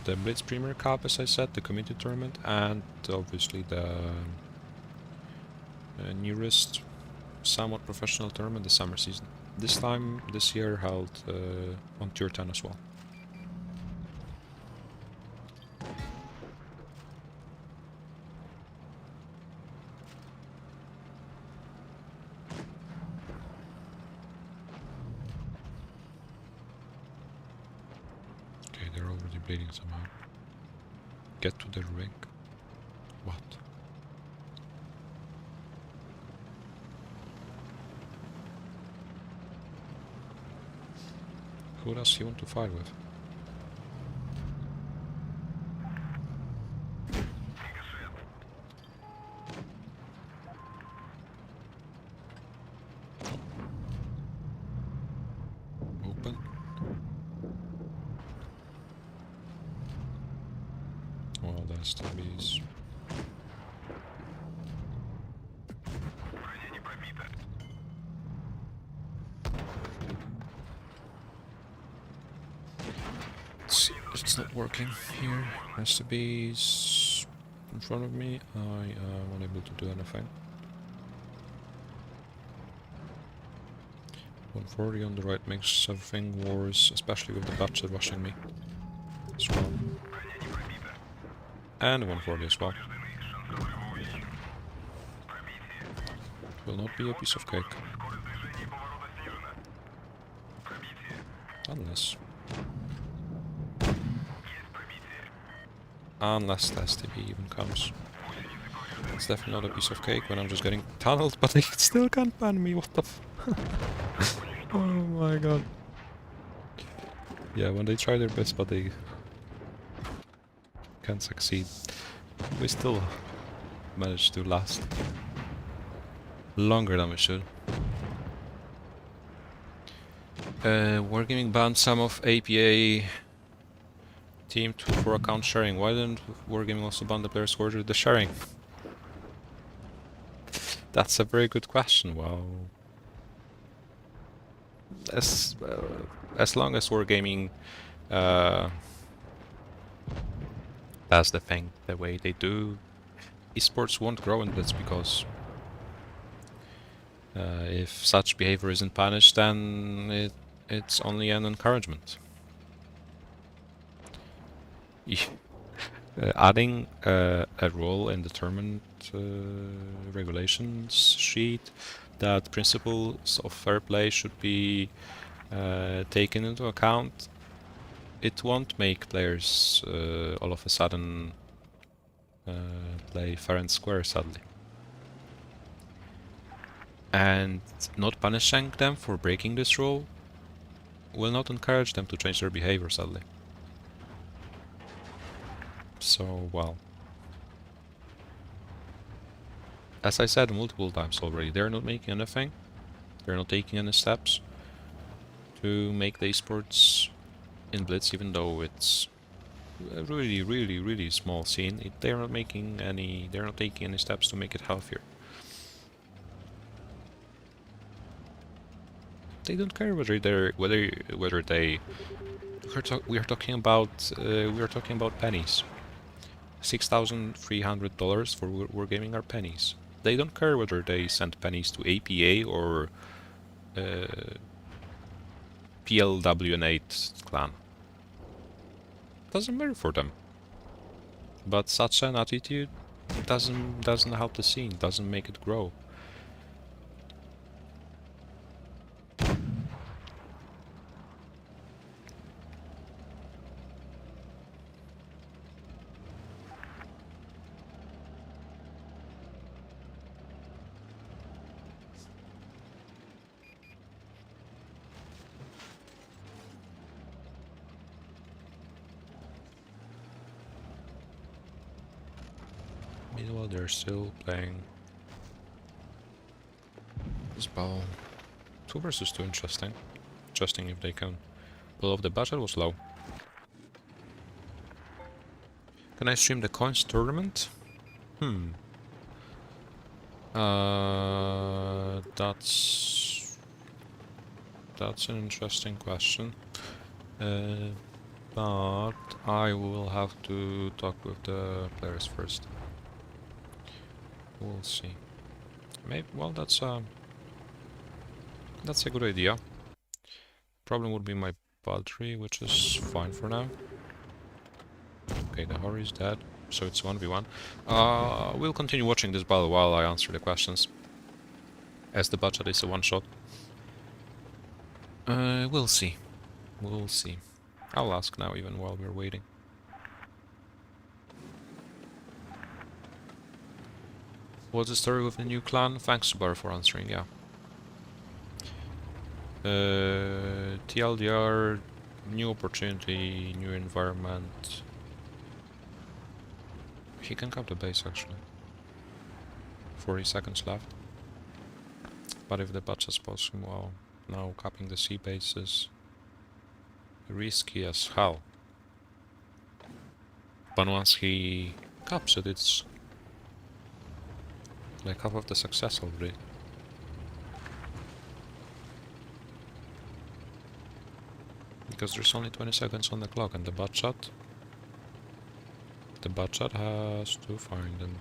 The Blitz Premier Cup, as I said, the community tournament, and obviously the newest, somewhat professional tournament, the summer season. This year held on Tier 10 as well. Okay, they're already bleeding somehow. Get to the ring. What? Who does he want to fight with? Open. Well, that's the bees. It's not working here. Has to be in front of me. I am unable to do anything. 140 on the right makes everything worse, especially with the bats rushing me as well. And 140 as well. Will not be a piece of cake. Unless the STB even comes. It's definitely not a piece of cake when I'm just getting tunneled, but they still can't ban me, what the f... Oh my god. Yeah, when they try their best but they can't succeed. We still managed to last longer than we should. Wargaming banned some of APA team for account sharing. Why didn't Wargaming also ban the players who ordered the sharing? That's a very good question. Well, as long as Wargaming does the thing the way they do, esports won't grow in Blitz, because if such behavior isn't punished, then it's only an encouragement. Adding a rule in the tournament regulations sheet that principles of fair play should be taken into account it won't make players all of a sudden play fair and square, sadly. And not punishing them for breaking this rule will not encourage them to change their behavior, sadly. So, well, as I said multiple times already, they're not making anything, they're not taking any steps to make the esports in Blitz, even though it's a really, really, really small scene. They're not taking any steps to make it healthier. They don't care whether they. We are talking about pennies. $6,300 for Wargaming are pennies. They don't care whether they send pennies to APA or PLWN8 clan. Doesn't matter for them. But such an attitude doesn't help the scene, doesn't make it grow. Meanwhile, they're still playing this ball. 2 versus 2, interesting. Interesting if they can. Pull off the budget was low. Can I stream the coins tournament? That's an interesting question. But I will have to talk with the players first. We'll see. Maybe, well, that's a good idea. Problem would be my battery, which is fine for now. Okay, the Hori is dead, so it's 1v1. We'll continue watching this battle while I answer the questions, as the budget is a one-shot. We'll see. We'll see. I'll ask now, even while we're waiting. What's the story with the new clan? Thanks, Subaru, for answering, yeah. TLDR, new opportunity, new environment. He can cap the base, actually. 40 seconds left. But if the budget spots him, well, now capping the sea base is risky as hell. But once he caps it, it's like half of the success already. Because there's only 20 seconds on the clock and the budget has to find them.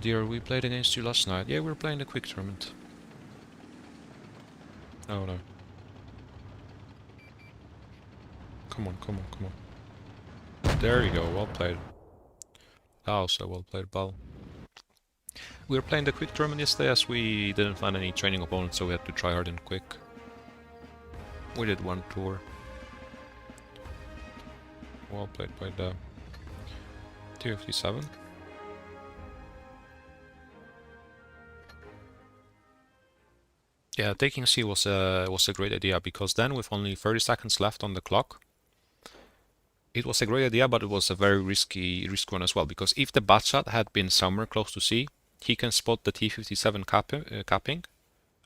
Dear, we played against you last night. Yeah, we were playing the quick tournament. Oh no. Come on, come on, come on. There you go, well played. Also well played, Bal. We were playing the quick tournament yesterday as we didn't find any training opponents, so we had to try hard and quick. We did one tour. Well played by the T57. Yeah, taking C was a great idea, because then with only 30 seconds left on the clock, it was a great idea, but it was a very risky one as well, because if the bat shot had been somewhere close to C, he can spot the T57 capping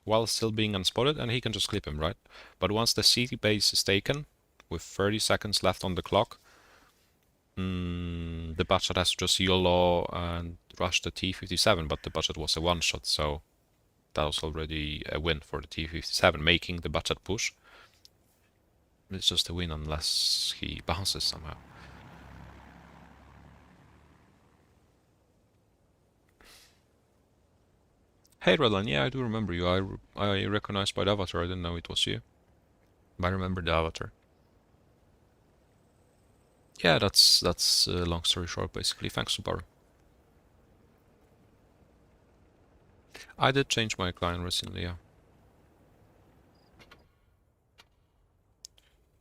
while still being unspotted, and he can just clip him, right? But once the C base is taken, with 30 seconds left on the clock, the bat shot has to just YOLO and rush the T57, but the bat shot was a one-shot, so that was already a win for the T57, making the bat shot push. It's just a win unless he bounces somehow. Hey Redline, yeah, I do remember you. I recognized by the avatar, I didn't know it was you. But I remember the avatar. Yeah, that's long story short, basically. Thanks, Subaru. I did change my client recently, yeah.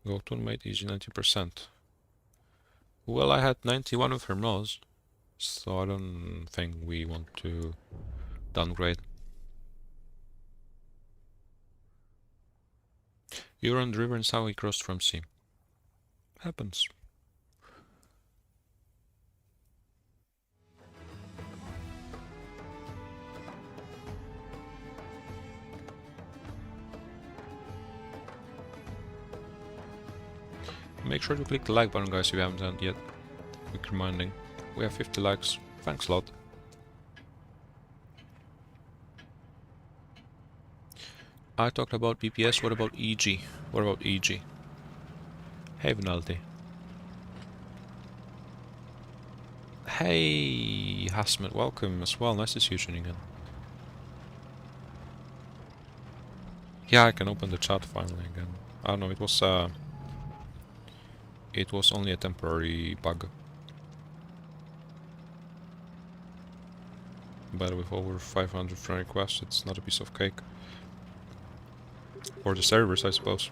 Go to mate easy 90%. Well, I had 91 with Hermos, so I don't think we want to downgrade. You're on the river and Sawi crossed from sea. Happens. Make sure to click the like button, guys, if you haven't done it yet. Quick reminding. We have 50 likes. Thanks a lot. I talked about BPS, what about EG? What about EG? Hey, Venaldi. Hey, Hasmet, welcome as well. Nice to see you tuning in. Yeah, I can open the chat finally again. I don't know, it was only a temporary bug. But with over 500 friend requests, it's not a piece of cake. For the servers, I suppose.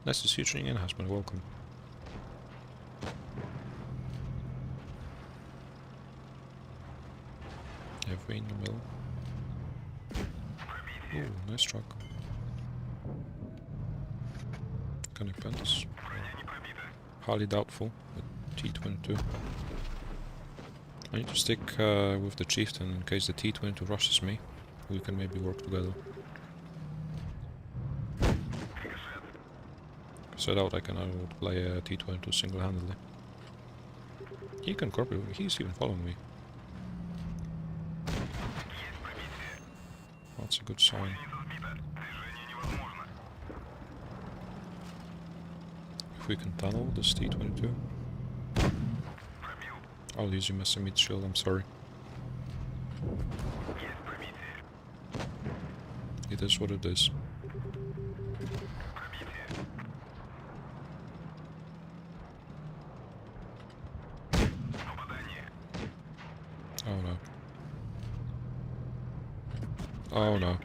Nice to see you tuning in, Hasman, welcome. Heavy in the middle. Ooh, nice truck. Can I pen this? Highly doubtful, with T-22. I need to stick with the chieftain in case the T-22 rushes me. We can maybe work together. Set out I can outplay a T-22 single-handedly. He can cooperate, he's even following me. That's a good sign. If we can tunnel this T-22. I'll use him as a mid shield, I'm sorry. It is what it is. Oh no. Oh no.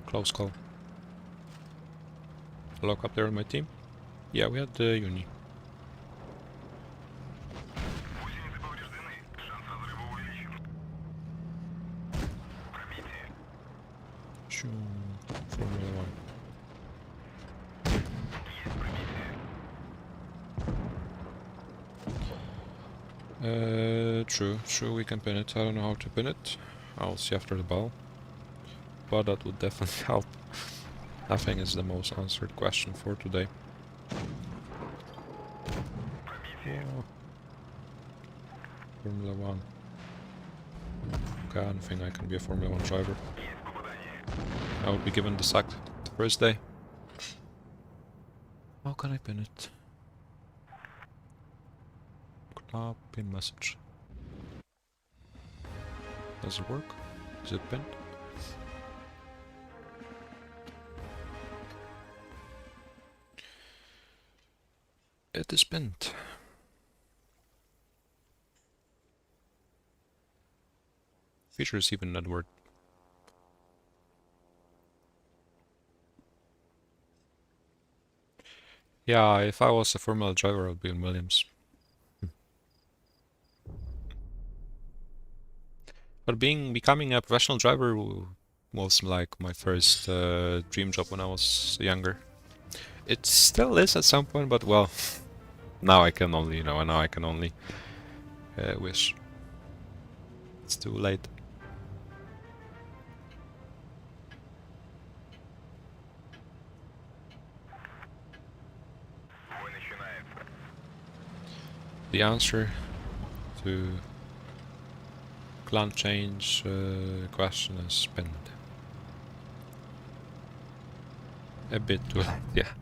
Close call. Lock up there on my team? Yeah, we had the uni. Formula 1. True, we can pin it. I don't know how to pin it. I'll see after the ball. But that would definitely help. I think it's the most answered question for today. Oh. Formula 1. Okay, I don't think I can be a Formula 1 driver. I would be given the sack the first day. How can I pin it? Club pin message. Does it work? Is it pinned? It is pinned. Features even that word. Yeah, if I was a Formula driver, I'd be in Williams. But becoming a professional driver was like my first dream job when I was younger. It still is at some point, but well, now I can only, now I can only wish. It's too late. The answer to clan change question is pinned. A bit too late, yeah.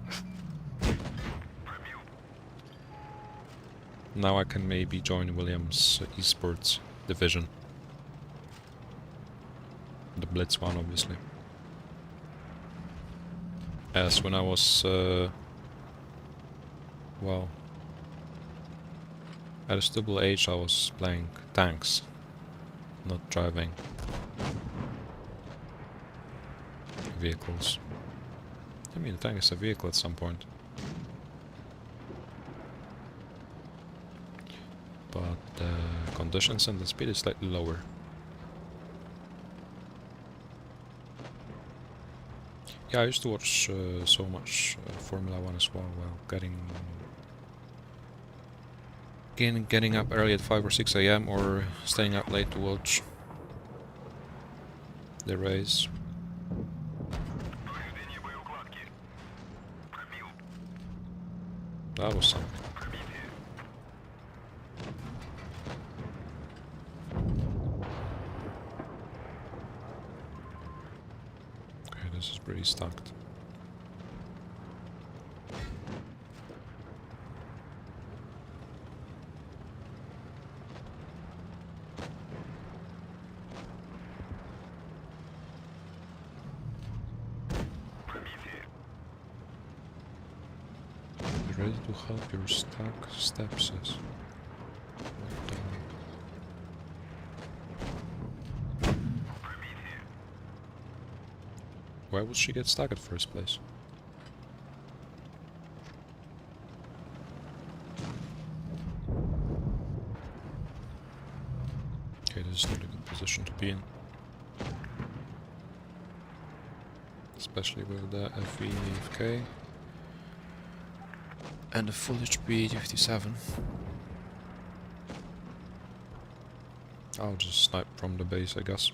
Now I can maybe join Williams' esports division. The Blitz one, obviously. As when I was, well, at a stable age I was playing tanks, not driving vehicles. I mean, the tank is a vehicle at some point. But the conditions and the speed is slightly lower. Yeah, I used to watch so much Formula 1 as well, while getting up early at 5 or 6 AM or staying up late to watch the race. That was something. Okay, this is pretty stacked. Ready to help your stack steps is. Why would she get stuck at first place? Okay, this is not a good position to be in. Especially with the FE AFK. And the full HP 57. I'll just snipe from the base, I guess.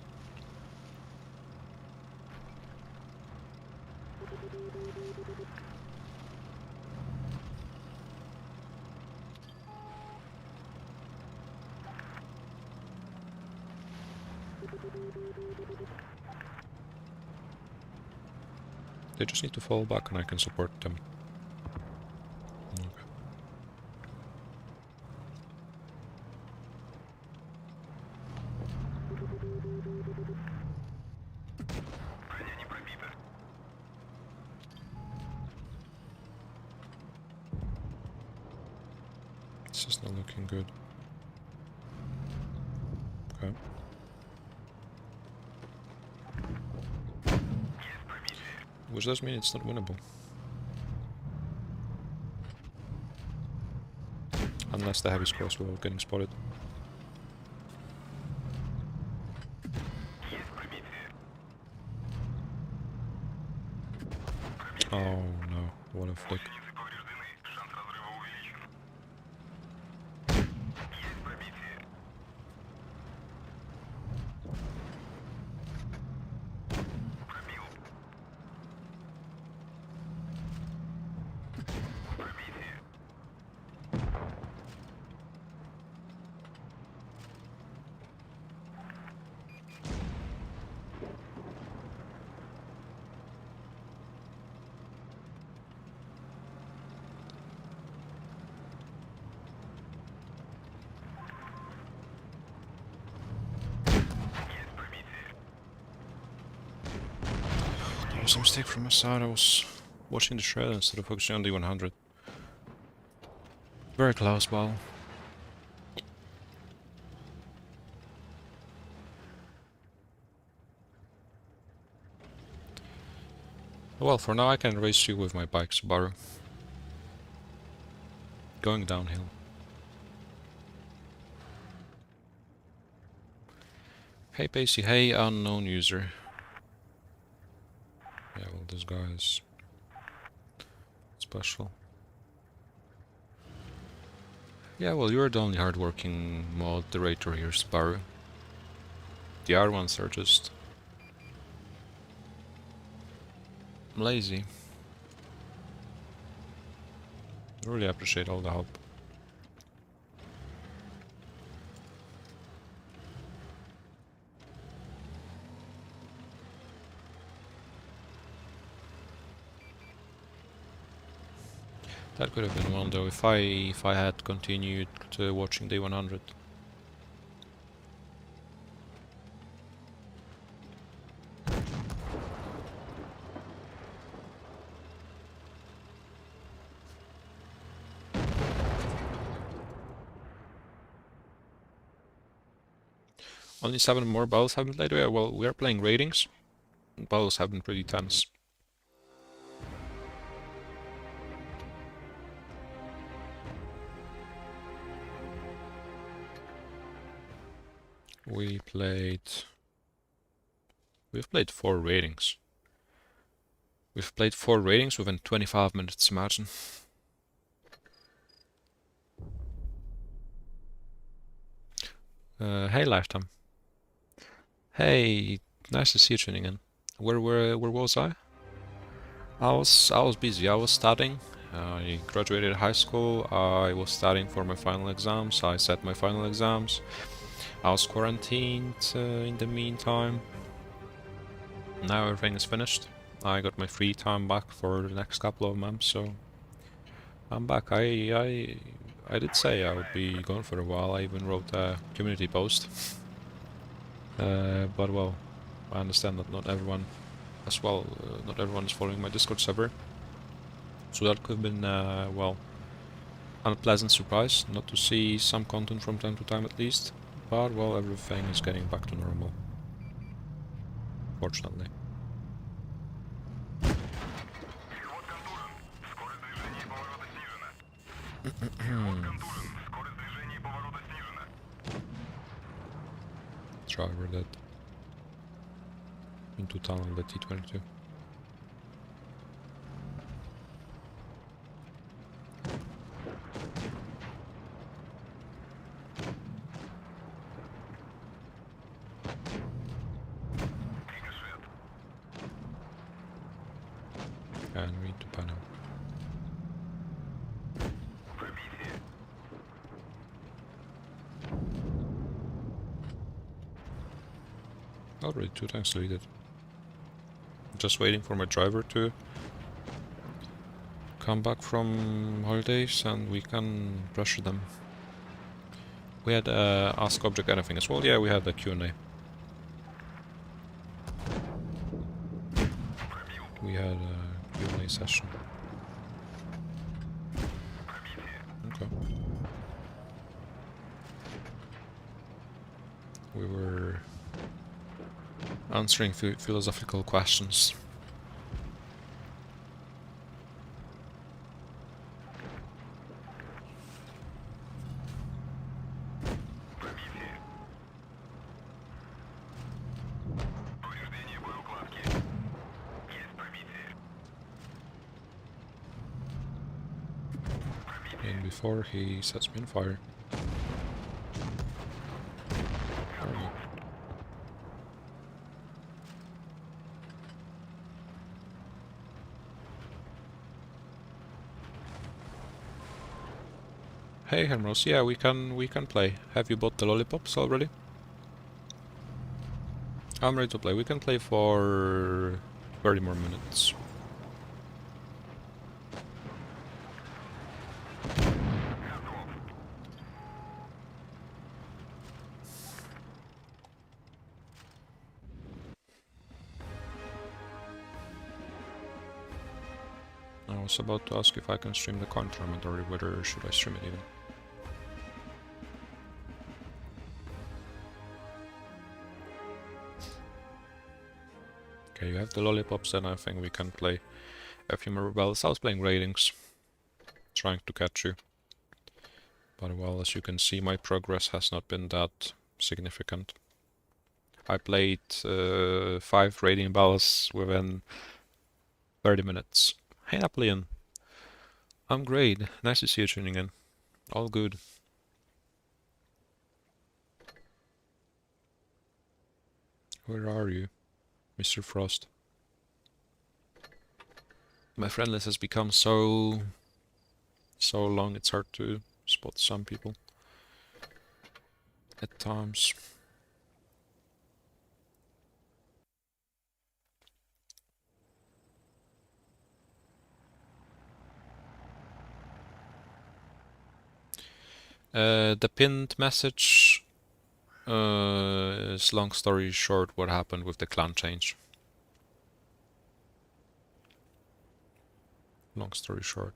They just need to fall back and I can support them. Okay. This is not looking good. Okay. Which does mean it's not winnable. Unless the heavy scores without getting spotted. Oh no, what a flick. That was a mistake from my side. I was watching the shred instead of focusing on the 100. Very close ball. Well, for now I can race you with my bike, Subaru. Going downhill. Hey Pacey, hey unknown user. Yeah, well this guy is special. Yeah, well you're the only hardworking moderator here, Subaru. The other ones are just lazy. Really appreciate all the help. That could have been one though if I had continued watching day 100. Only 7 more battles have been played. Yeah, well, we are playing ratings. Battles have been pretty tense. We've played 4 ratings. We've played 4 ratings within 25 minutes, imagine. Hey, Lifetime. Hey, nice to see you tuning in. Where was I? I was busy. I was studying. I graduated high school. I was studying for my final exams. I set my final exams. I was quarantined in the meantime. Now everything is finished. I got my free time back for the next couple of months, so I'm back. I did say I would be gone for a while. I even wrote a community post. But well, I understand that not everyone not everyone is following my Discord server. So that could have been, well, unpleasant surprise not to see some content from time to time at least. But well, everything is getting back to normal. Fortunately. Driver dead. Into tunnel the T-22. And we need to pan him. Already 2 tanks deleted. Just waiting for my driver to come back from holidays and we can pressure them. We had Ask Object Anything as well. Yeah, we had the Q&A. We had a Q&A session. Okay. We were answering philosophical questions. And before he sets me on fire. Where are you? Hey Hermos, yeah, we can play. Have you bought the lollipops already? I'm ready to play. We can play for 30 more minutes. I was about to ask if I can stream the coin tournament or whether should I stream it even. Okay, you have the lollipops, then I think we can play a few more battles. I was playing ratings, trying to catch you. But well, as you can see, my progress has not been that significant. I played 5 rating battles within 30 minutes. Hey Napoleon. I'm great. Nice to see you tuning in. All good. Where are you, Mr. Frost? My friend list has become so long it's hard to spot some people at times. The pinned message is, long story short, what happened with the clan change. Long story short.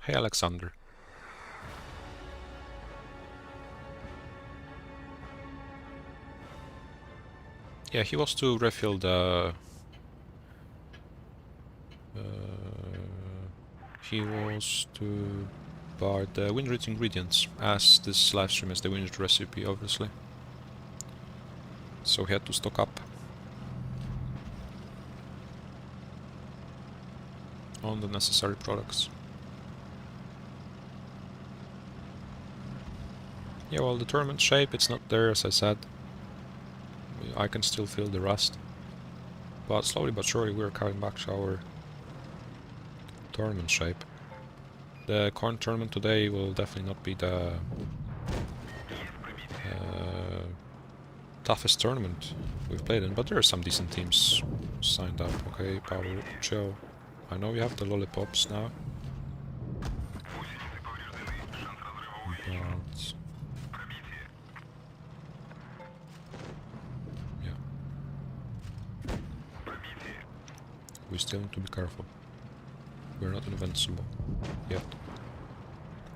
Hey, Alexander. Yeah, he was to refill the... he was to buy the Windrate ingredients, as this livestream is the Windrate recipe, obviously. So he had to stock up on the necessary products. Yeah, well, the tournament shape, it's not there, as I said. I can still feel the rust. But slowly but surely we're coming back to our tournament shape. The current tournament today will definitely not be the toughest tournament we've played in, but there are some decent teams signed up. Okay, Pablo, chill. I know you have the lollipops now. But... yeah. We still need to be careful. We're not invincible. Yet.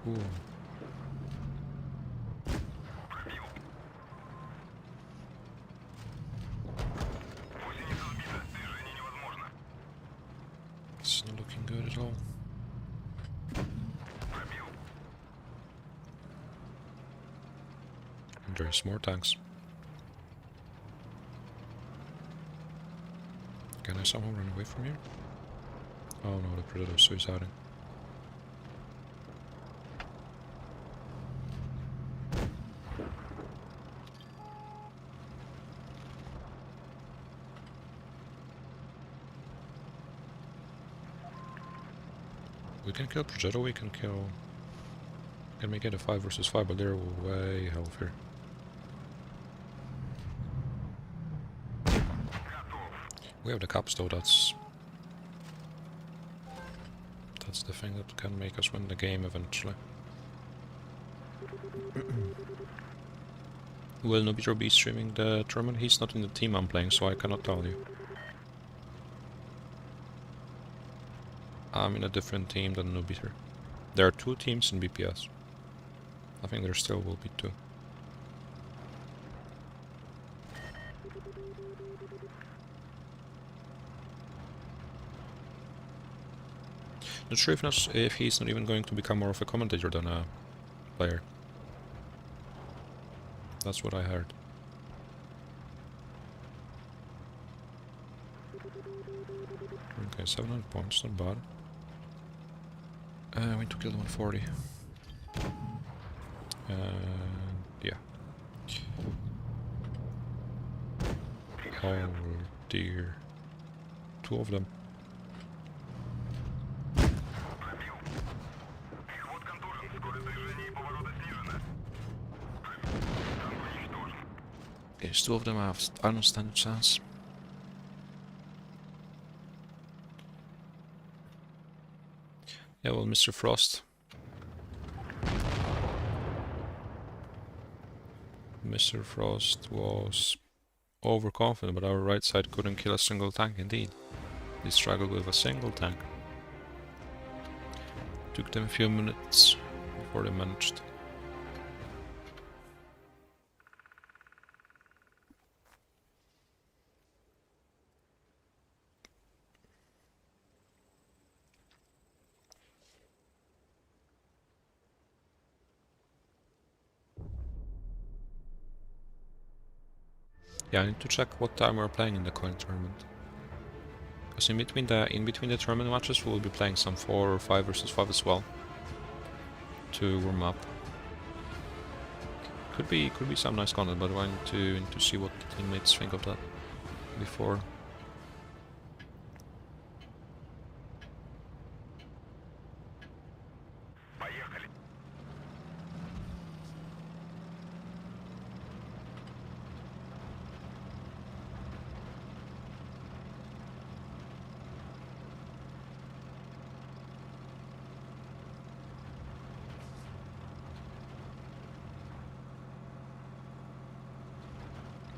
Ooh. It's not looking good at all. And there's more tanks. Can I somehow run away from here? Oh no, the Predator's suiciding. We can kill Progetto, we can kill... Can make it a 5 versus 5, but they're way healthier. We have the caps though, that's the thing that can make us win the game eventually. Will Nobiter be streaming the tournament? He's not in the team I'm playing, so I cannot tell you. I'm in a different team than Nobiter. There are 2 teams in BPS. I think there still will be 2. Not sure if he's not even going to become more of a commentator than a player. That's what I heard. Okay, 700 points, not bad. We need to kill 140. Yeah. Oh dear. 2 of them. Yes, 2 of them I don't stand a chance. Yeah, well, Mr. Frost. Mr. Frost was overconfident, but our right side couldn't kill a single tank indeed. They struggled with a single tank. Took them a few minutes before they managed. Yeah, I need to check what time we're playing in the coin tournament. Because in between the tournament matches we'll be playing some 4 or 5 versus 5 as well. To warm up. Could be some nice content, but I need to see what the teammates think of that before.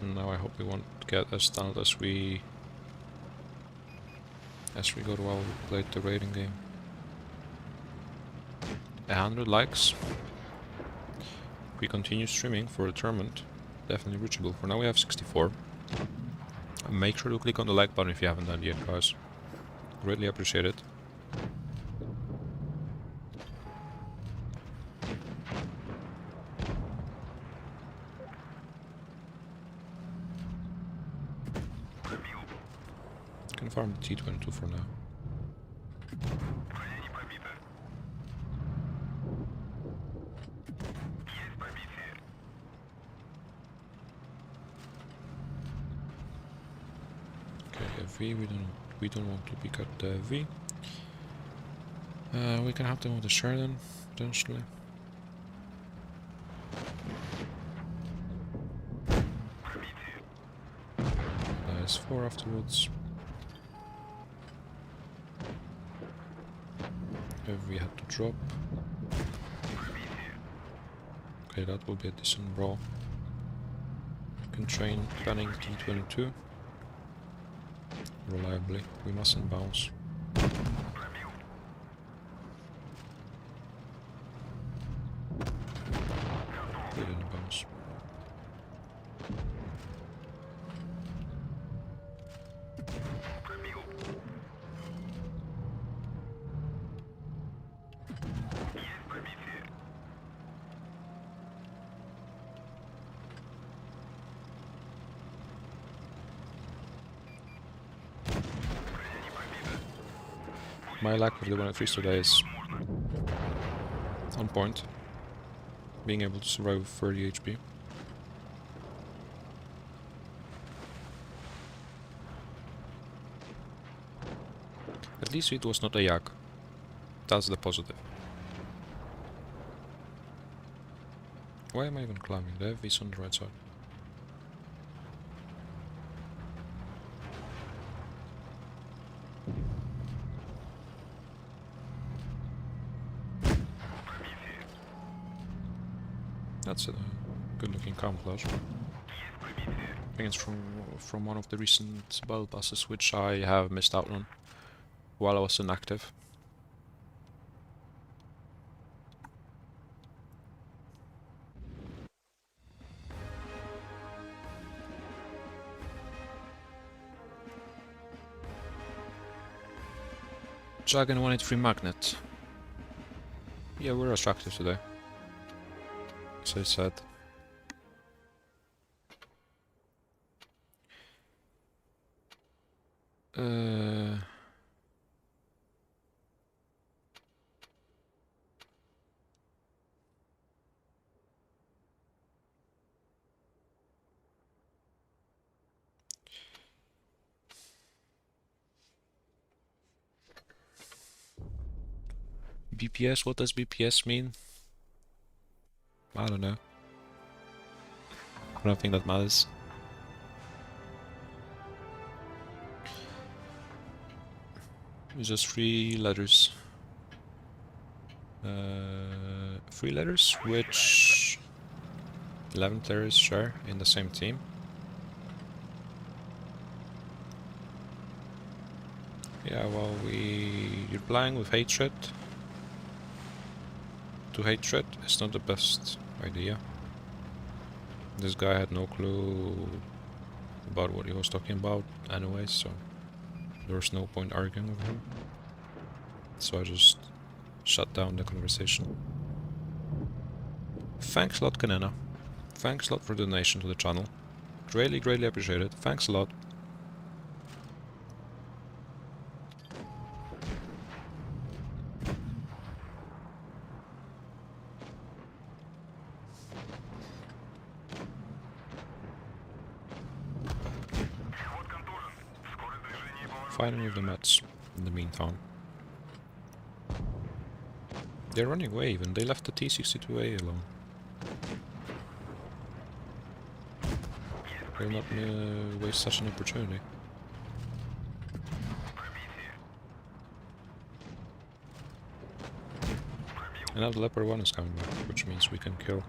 Now I hope we won't get as stunned as we go to while we played the raiding game. 100 likes. If we continue streaming for a tournament, definitely reachable. For now we have 64. Make sure to click on the like button if you haven't done it yet, guys. Greatly appreciate it. Can farm the T22 for now. Okay, V, we don't want to pick up the V. We can have them with the Sheridan, potentially. Nice 4 afterwards. If we had to drop. Okay, that will be a decent brawl. Can train planning T22 reliably. We mustn't bounce. We didn't bounce. My lack of the 1-3 today is on point. Being able to survive with 30 HP. At least it was not a yak. That's the positive. Why am I even climbing? The FV is on the right side. That's a good-looking camouflage. I think it's from one of the recent battle passes, which I have missed out on while I was inactive. Dragon 183 Magnet. Yeah, we're attractive today. As I said. BPS? What does BPS mean? I don't know. I don't think that matters. It's just 3 letters. 3 letters, which 11 players share in the same team. Yeah, well, you're playing with hatred. To hatred is not the best idea. This guy had no clue about what he was talking about anyway, so there was no point arguing with him. So I just shut down the conversation. Thanks a lot, Kanena. Thanks a lot for the donation to the channel. Greatly, greatly appreciate it. Thanks a lot. Fighting with the Mets in the meantime. They're running away even. They left the T62A alone. They'll not waste such an opportunity. And now the Leopard 1 is coming back, which means we can kill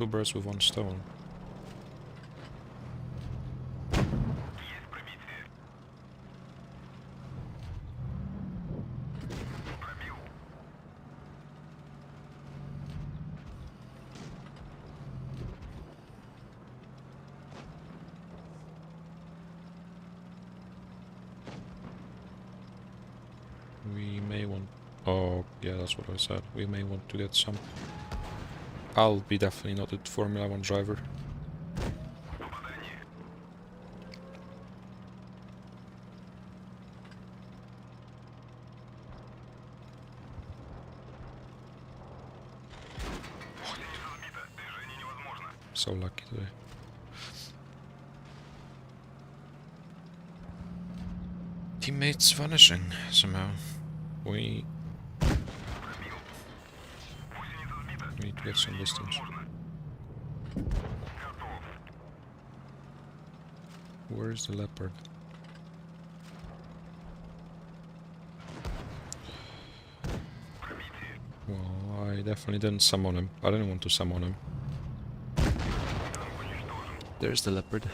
two birds with one stone. We may want... Oh, yeah, that's what I said. We may want to get some... I'll be definitely not a Formula 1 driver. So lucky today. Teammates vanishing somehow. We need to get some distance. Where's the leopard? Well, I definitely didn't summon him. I didn't want to summon him. There's the leopard.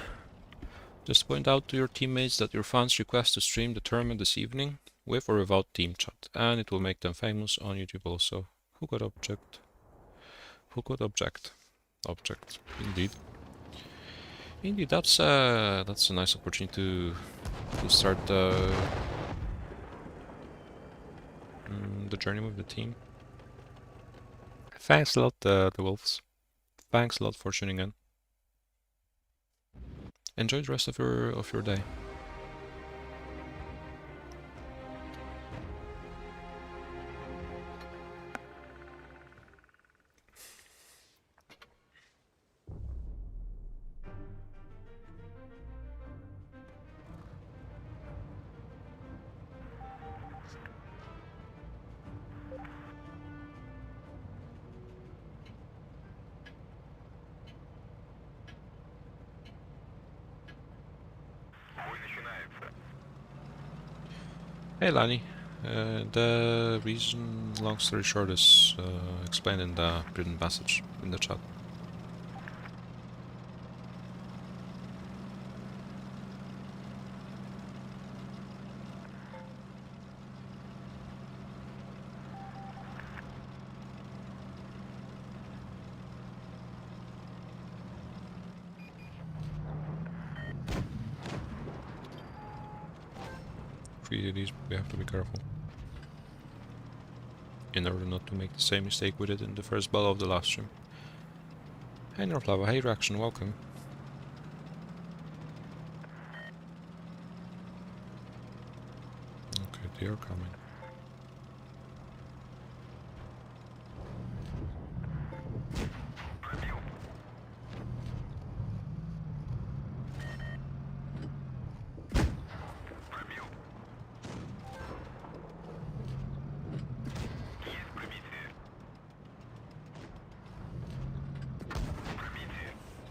Just point out to your teammates that your fans request to stream the tournament this evening with or without team chat, and it will make them famous on YouTube also. Who could object? Who could object? Object, indeed. Indeed, that's a nice opportunity to start the journey with the team. Thanks a lot, the wolves. Thanks a lot for tuning in. Enjoy the rest of your day. Hey Lani, the reason, long story short, is explained in the written message in the chat. These we have to be careful in order not to make the same mistake we did in the first battle of the last stream. Hey Northlava, hey Reaction, welcome. Okay, they are coming.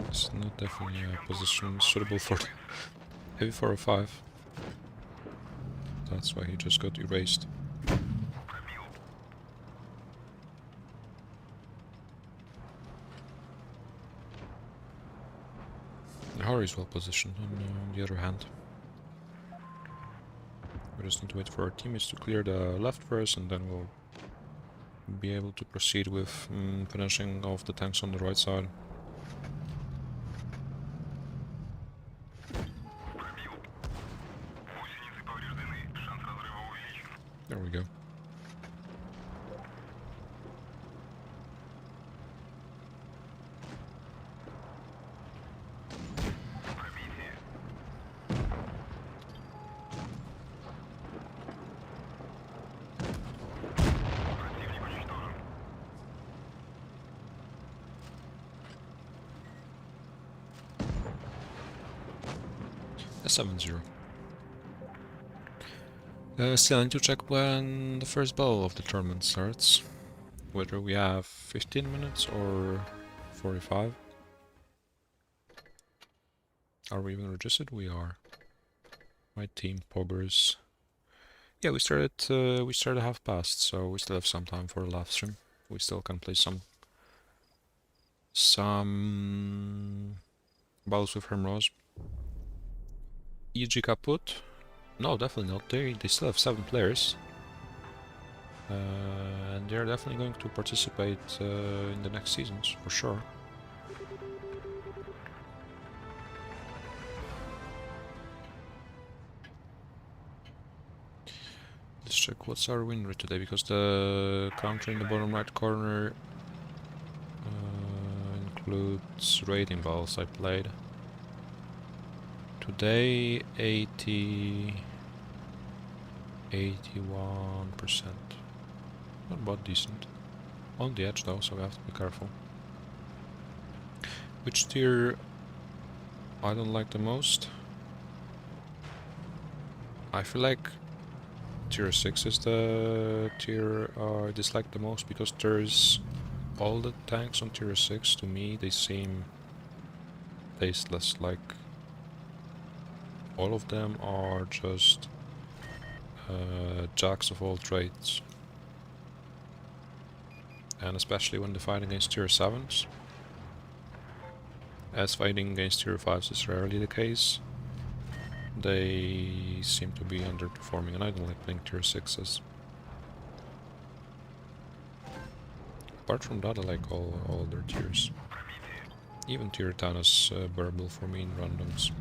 It's not definitely a position suitable for the heavy 405. That's why he just got erased. Harry is well positioned on the other hand. We just need to wait for our teammates to clear the left first, and then we'll be able to proceed with finishing off the tanks on the right side. There we go. A 7-0. Still need to check when the first battle of the tournament starts. Whether we have 15 minutes or 45. Are we even registered? We are. My team, Poggers. Yeah, we started half past, so we still have some time for the live stream. We still can play some some battles with Hermros. EG Kaput? No, definitely not. They still have 7 players. And they're definitely going to participate in the next seasons, for sure. Let's check what's our win rate today, because the counter in the bottom right corner includes rating balls I played. Today, 81%. Not bad, decent. On the edge though, so we have to be careful. Which tier I don't like the most? I feel like tier 6 is the tier I dislike the most, because there's all the tanks on tier 6, to me, they seem tasteless. Like, all of them are just jacks of all trades. And especially when they fight against tier 7s. As fighting against tier 5s is rarely the case, they seem to be underperforming, and I don't like playing tier 6s. Apart from that, I like all their tiers. Even tier 10 is bearable for me in randoms.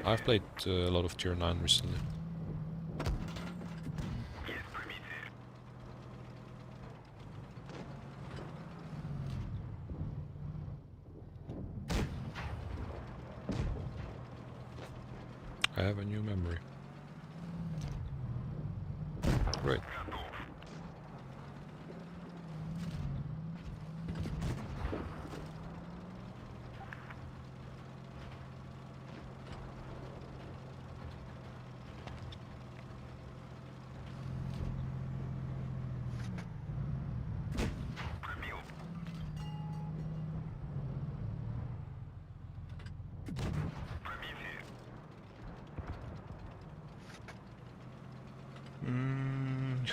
I've played a lot of tier 9 recently. I have a new memory. Great.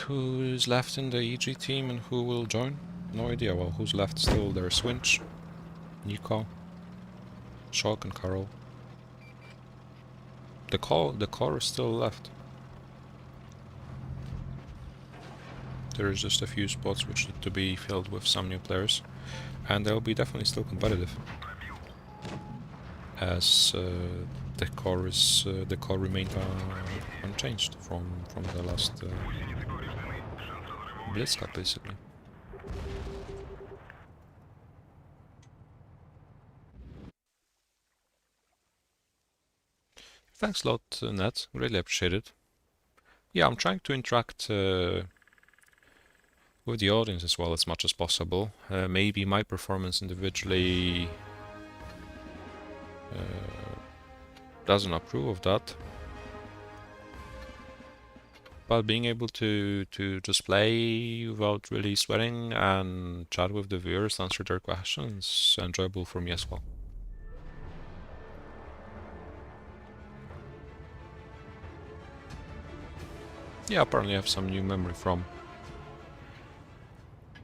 Who is left in the EG team and who will join? No idea. Well, who's left still? There's Swinch, Nico, Shock, and Carol. The core is still left. There's just a few spots which need to be filled with some new players, and they'll be definitely still competitive, as the core remained unchanged from the last Blitz Cup, basically. Thanks a lot, Nat. Really appreciate it. Yeah, I'm trying to interact with the audience as well as much as possible. Maybe my performance individually doesn't approve of that. But being able to just play without really sweating and chat with the viewers, answer their questions, is enjoyable for me as well. Yeah, apparently I have some new memory from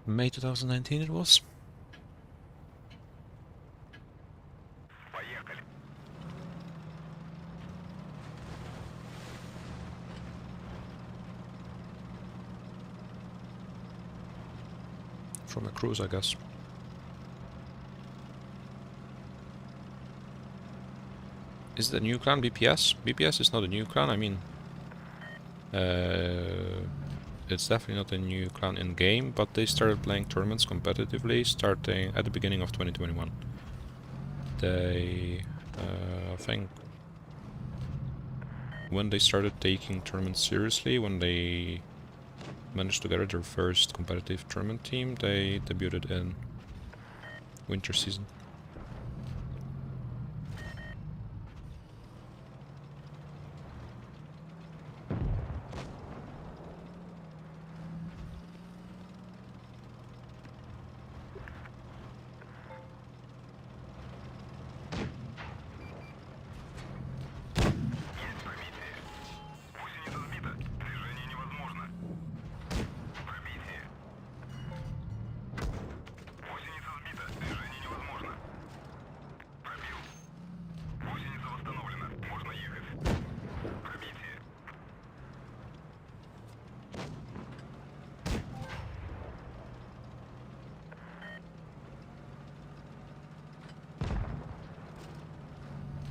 May 2019 it was. From a cruise, I guess. Is the new clan BPS? BPS is not a new clan, I mean... it's definitely not a new clan in-game, but they started playing tournaments competitively starting at the beginning of 2021. They... I think... when they started taking tournaments seriously, when they managed to get their first competitive tournament team, they debuted in winter season.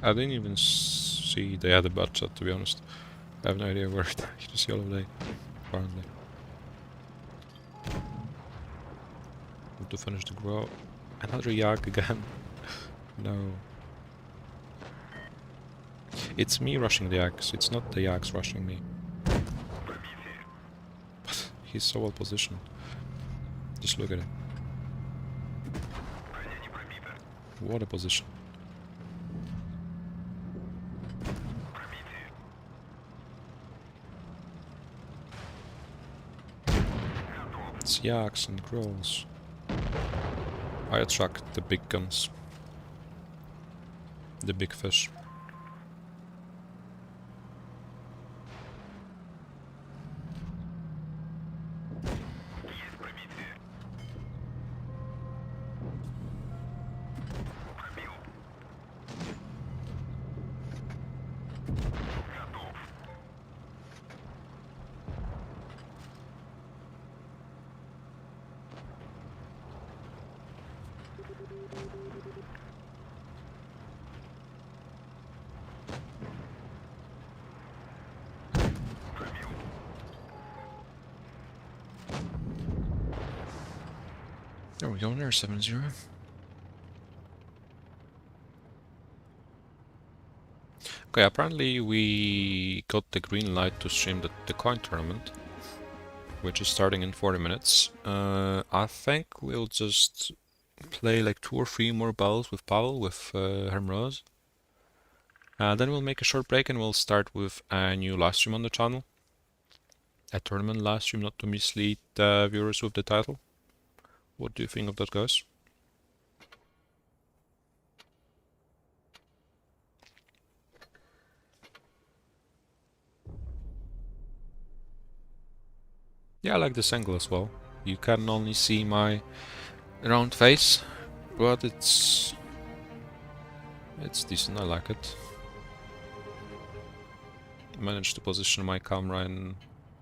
I didn't even see they had a budget, to be honest. I have no idea where it is yellow day, apparently. Need to finish the grow. Another yak again. No. It's me rushing the yaks, it's not the yaks rushing me. But he's so well positioned. Just look at it. What a position. It's yaks and growls. I attract the big guns. The big fish. There we go, there's 7-0. Okay, apparently we got the green light to stream the coin tournament, which is starting in 40 minutes. I think we'll just play like 2 or 3 more battles with Pavel, with Hermrose. Then we'll make a short break and we'll start with a new live stream on the channel. A tournament live stream, not to mislead viewers with the title. What do you think of that, guys? Yeah, I like this angle as well. You can only see my round face, but it's decent, I like it. Managed to position my camera in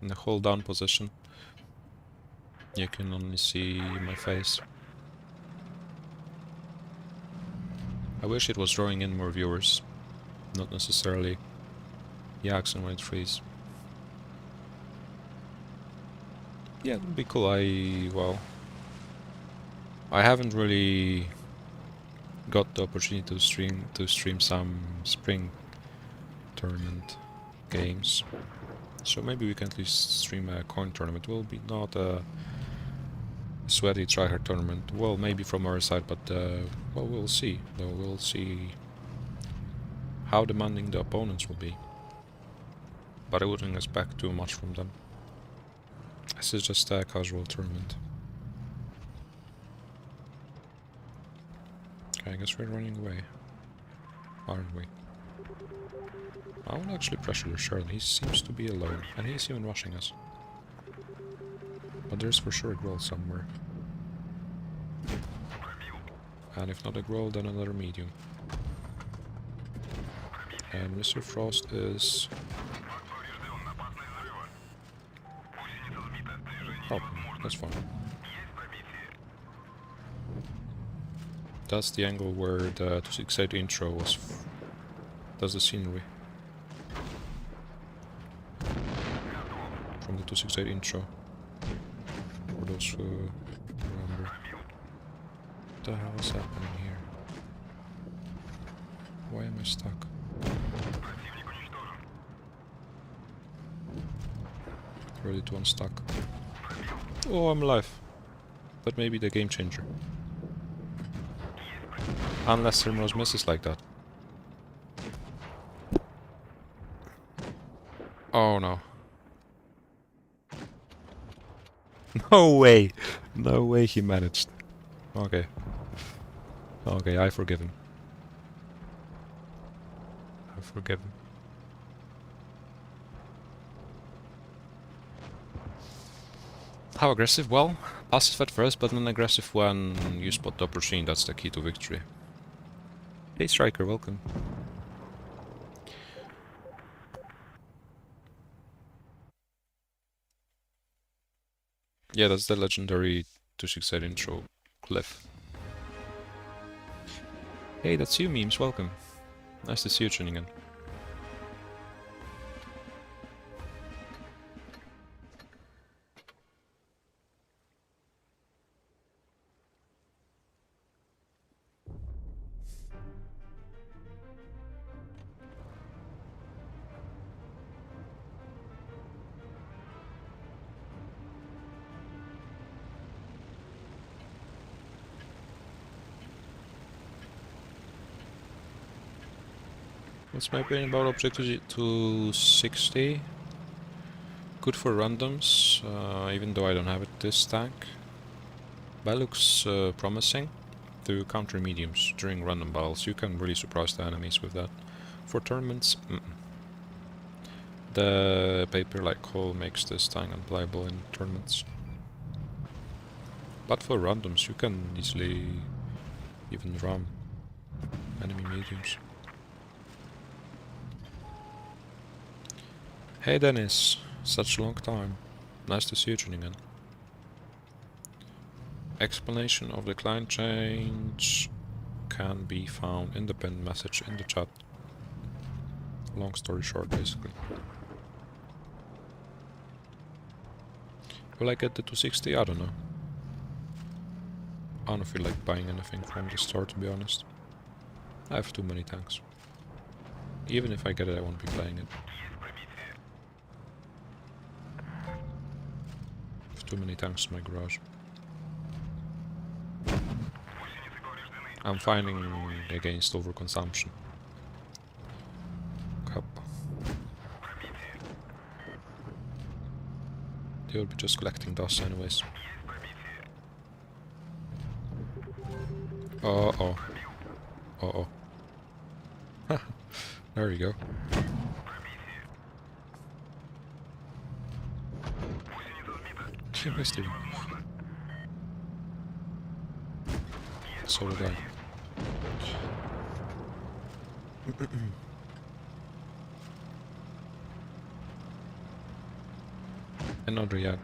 a hold down position. You can only see my face. I wish it was drawing in more viewers, not necessarily yaks and white trees. Yeah, it would be cool. I haven't really got the opportunity to stream some spring tournament games, so maybe we can at least stream a coin tournament. It will be not a sweaty tryhard tournament. Well, maybe from our side, but well, we'll see. Though we'll see how demanding the opponents will be. But I wouldn't expect too much from them. This is just a casual tournament. Okay, I guess we're running away, aren't we? I will actually pressure Shirley. He seems to be alone, and he's even rushing us. But there's for sure a growl somewhere. And if not a growl, then another medium. And Mr. Frost is... oh, that's fine. That's the angle where the 268 intro was. That's the scenery. From the 268 intro. For those who remember. What the hell is happening here? Why am I stuck? Ready to unstuck. Oh, I'm alive. That may be the game changer. Unless Hermrose misses like that. Oh no. No way! No way he managed. Okay. Okay, I forgive him. I forgive him. How aggressive? Well, passive at first, but non-aggressive when you spot the opportunity. That's the key to victory. Hey Striker, welcome. Yeah, that's the legendary 268 intro cliff. Hey, that's you, memes, welcome. Nice to see you tuning in. What's my opinion about objective 260? Good for randoms, even though I don't have it this tank. But looks promising to counter mediums during random battles. You can really surprise the enemies with that. For tournaments, the paper-like hull makes this tank unplayable in tournaments. But for randoms, you can easily even ram enemy mediums. Hey Dennis, such a long time. Nice to see you tuning in. Explanation of the client change can be found in the pinned message in the chat. Long story short, basically. Will I get the 260? I don't know. I don't feel like buying anything from the store, to be honest. I have too many tanks. Even if I get it, I won't be playing it. Too many tanks in my garage. I'm fighting against overconsumption. Cup. They'll be just collecting dust anyways. Uh-oh. Uh-oh. There you go. I missed him. So did I. Another yak.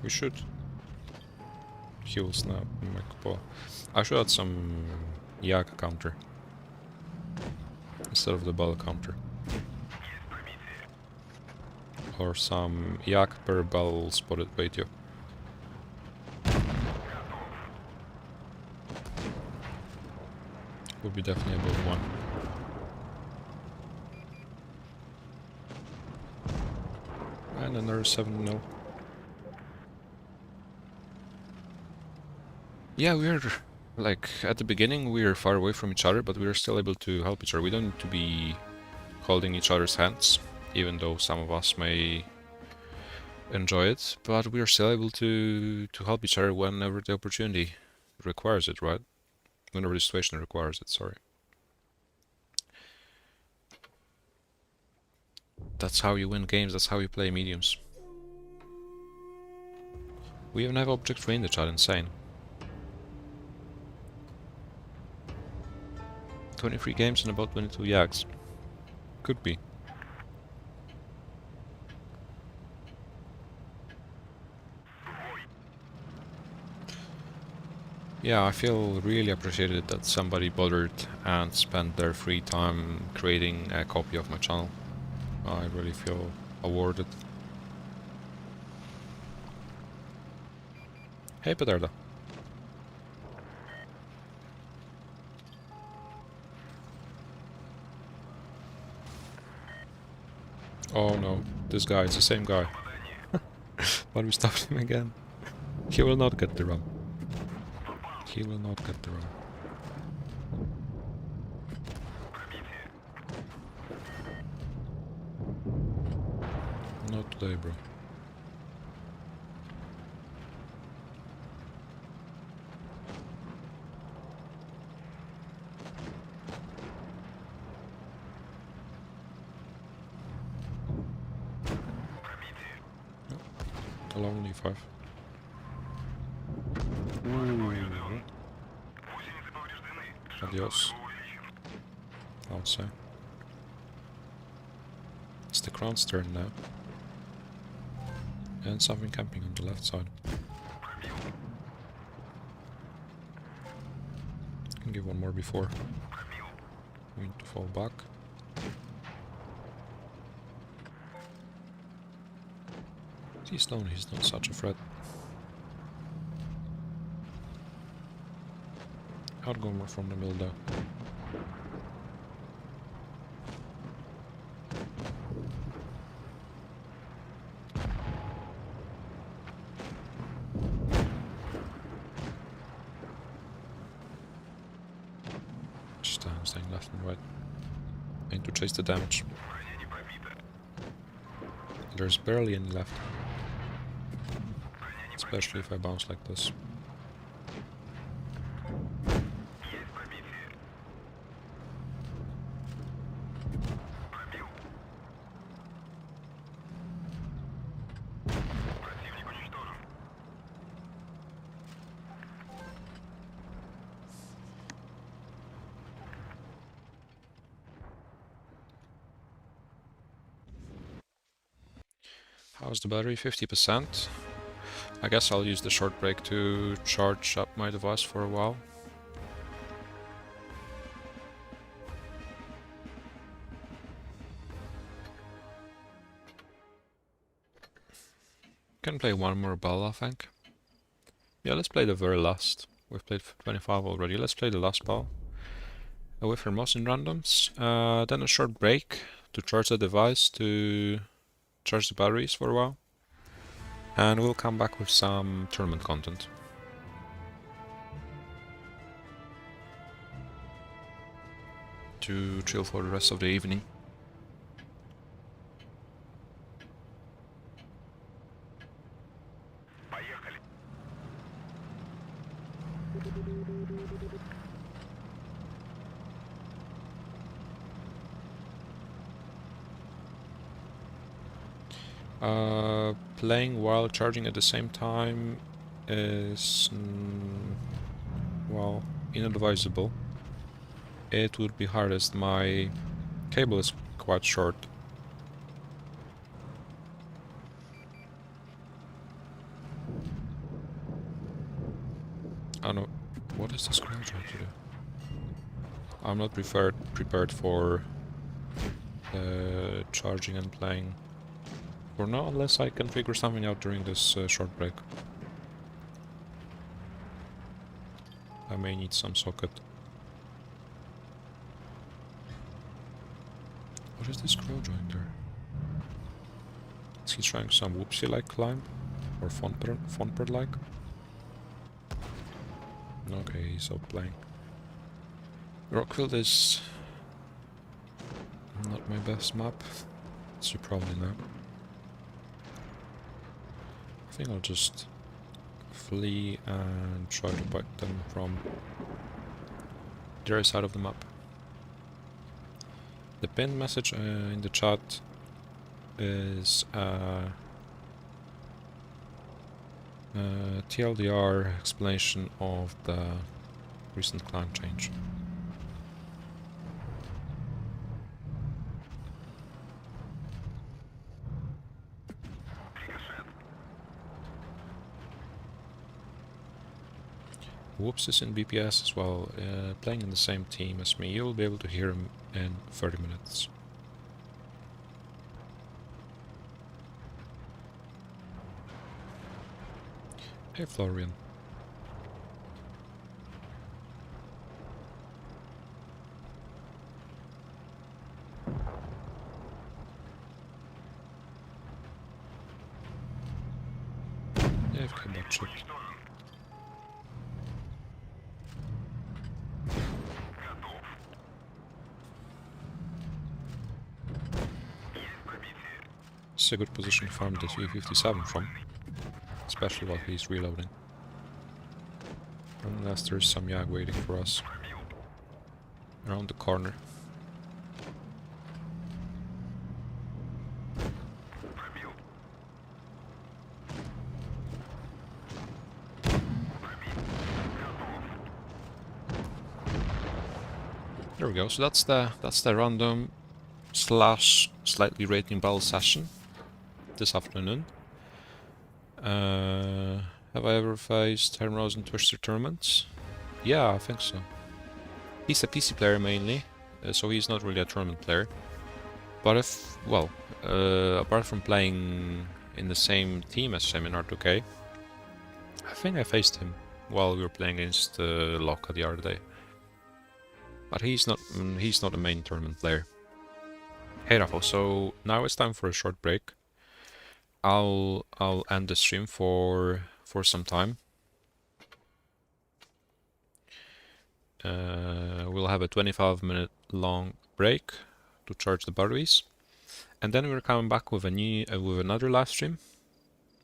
We should heal snap my couple. I should add some yak counter instead of the ball counter. Or some yak per bell spotted radio. Would be definitely above 1. And another 7-0. Yeah, we're like at the beginning we are far away from each other, but we are still able to help each other. We don't need to be holding each other's hands, even though some of us may enjoy it, but we are still able to help each other whenever the opportunity requires it, right? Whenever the situation requires it, sorry. That's how you win games, that's how you play mediums. We even have object 3 in the chat, insane. 23 games and about 22 yaks. Could be. Yeah, I feel really appreciated that somebody bothered and spent their free time creating a copy of my channel. I really feel awarded. Hey Petarda. Oh no, this guy, it's the same guy. But we stopped him again. He will not get the run. He will not get the run. Not today, bro. Along E5. Adios. I would say. It's the crown's turn now. And something camping on the left side. can give one more before we need to fall back. He's not such a threat. I'll go more from the middle though. Just staying left and right. I need to chase the damage. There's barely any left. Especially if I bounce like this. How's the battery? 50%. I guess I'll use the short break to charge up my device for a while. Can play one more ball, I think. Yeah, let's play the very last. We've played 25 already. Let's play the last ball. With Hermos in randoms. Then a short break to charge the device, to charge the batteries for a while. And we'll come back with some tournament content. To chill for the rest of the evening. Playing while charging at the same time is, well, inadvisable. It would be hardest. My cable is quite short. I don't know. What is this ground trying to do? I'm not prepared for charging and playing for now, unless I can figure something out during this short break. I may need some socket. What is this crow doing there? Is he trying some whoopsie-like climb? Or Fonpert-like? Okay, he's out playing. Rockfield is not my best map, as you probably know. I think I'll just flee and try to bite them from the other side of the map. The pinned message in the chat is TLDR explanation of the recent clan change. Whoops is in BPS as well, playing in the same team as me. You'll be able to hear him in 30 minutes. Hey Florian. Yeah, I've come back chipped. This is a good position to farm the 357 from, especially while he's reloading. Unless there's some Yag waiting for us around the corner. There we go. So that's the random / slightly rating battle session this afternoon. Have I ever faced Hermos in Twister tournaments? Yeah, I think so. He's a PC player mainly, so he's not really a tournament player. But apart from playing in the same team as Seminar 2K, I think I faced him while we were playing against Locke the other day. But he's not a main tournament player. Hey Rafa, so now it's time for a short break. I'll end the stream for some time. We'll have a 25-minute long break to charge the batteries, and then we're coming back with another live stream,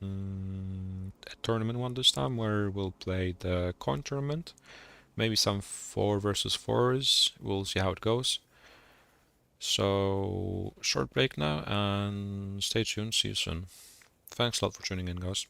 a tournament one this time, where we'll play the coin tournament, maybe some 4 versus 4s. We'll see how it goes. So short break now, and stay tuned. See you soon. Thanks a lot for tuning in, guys.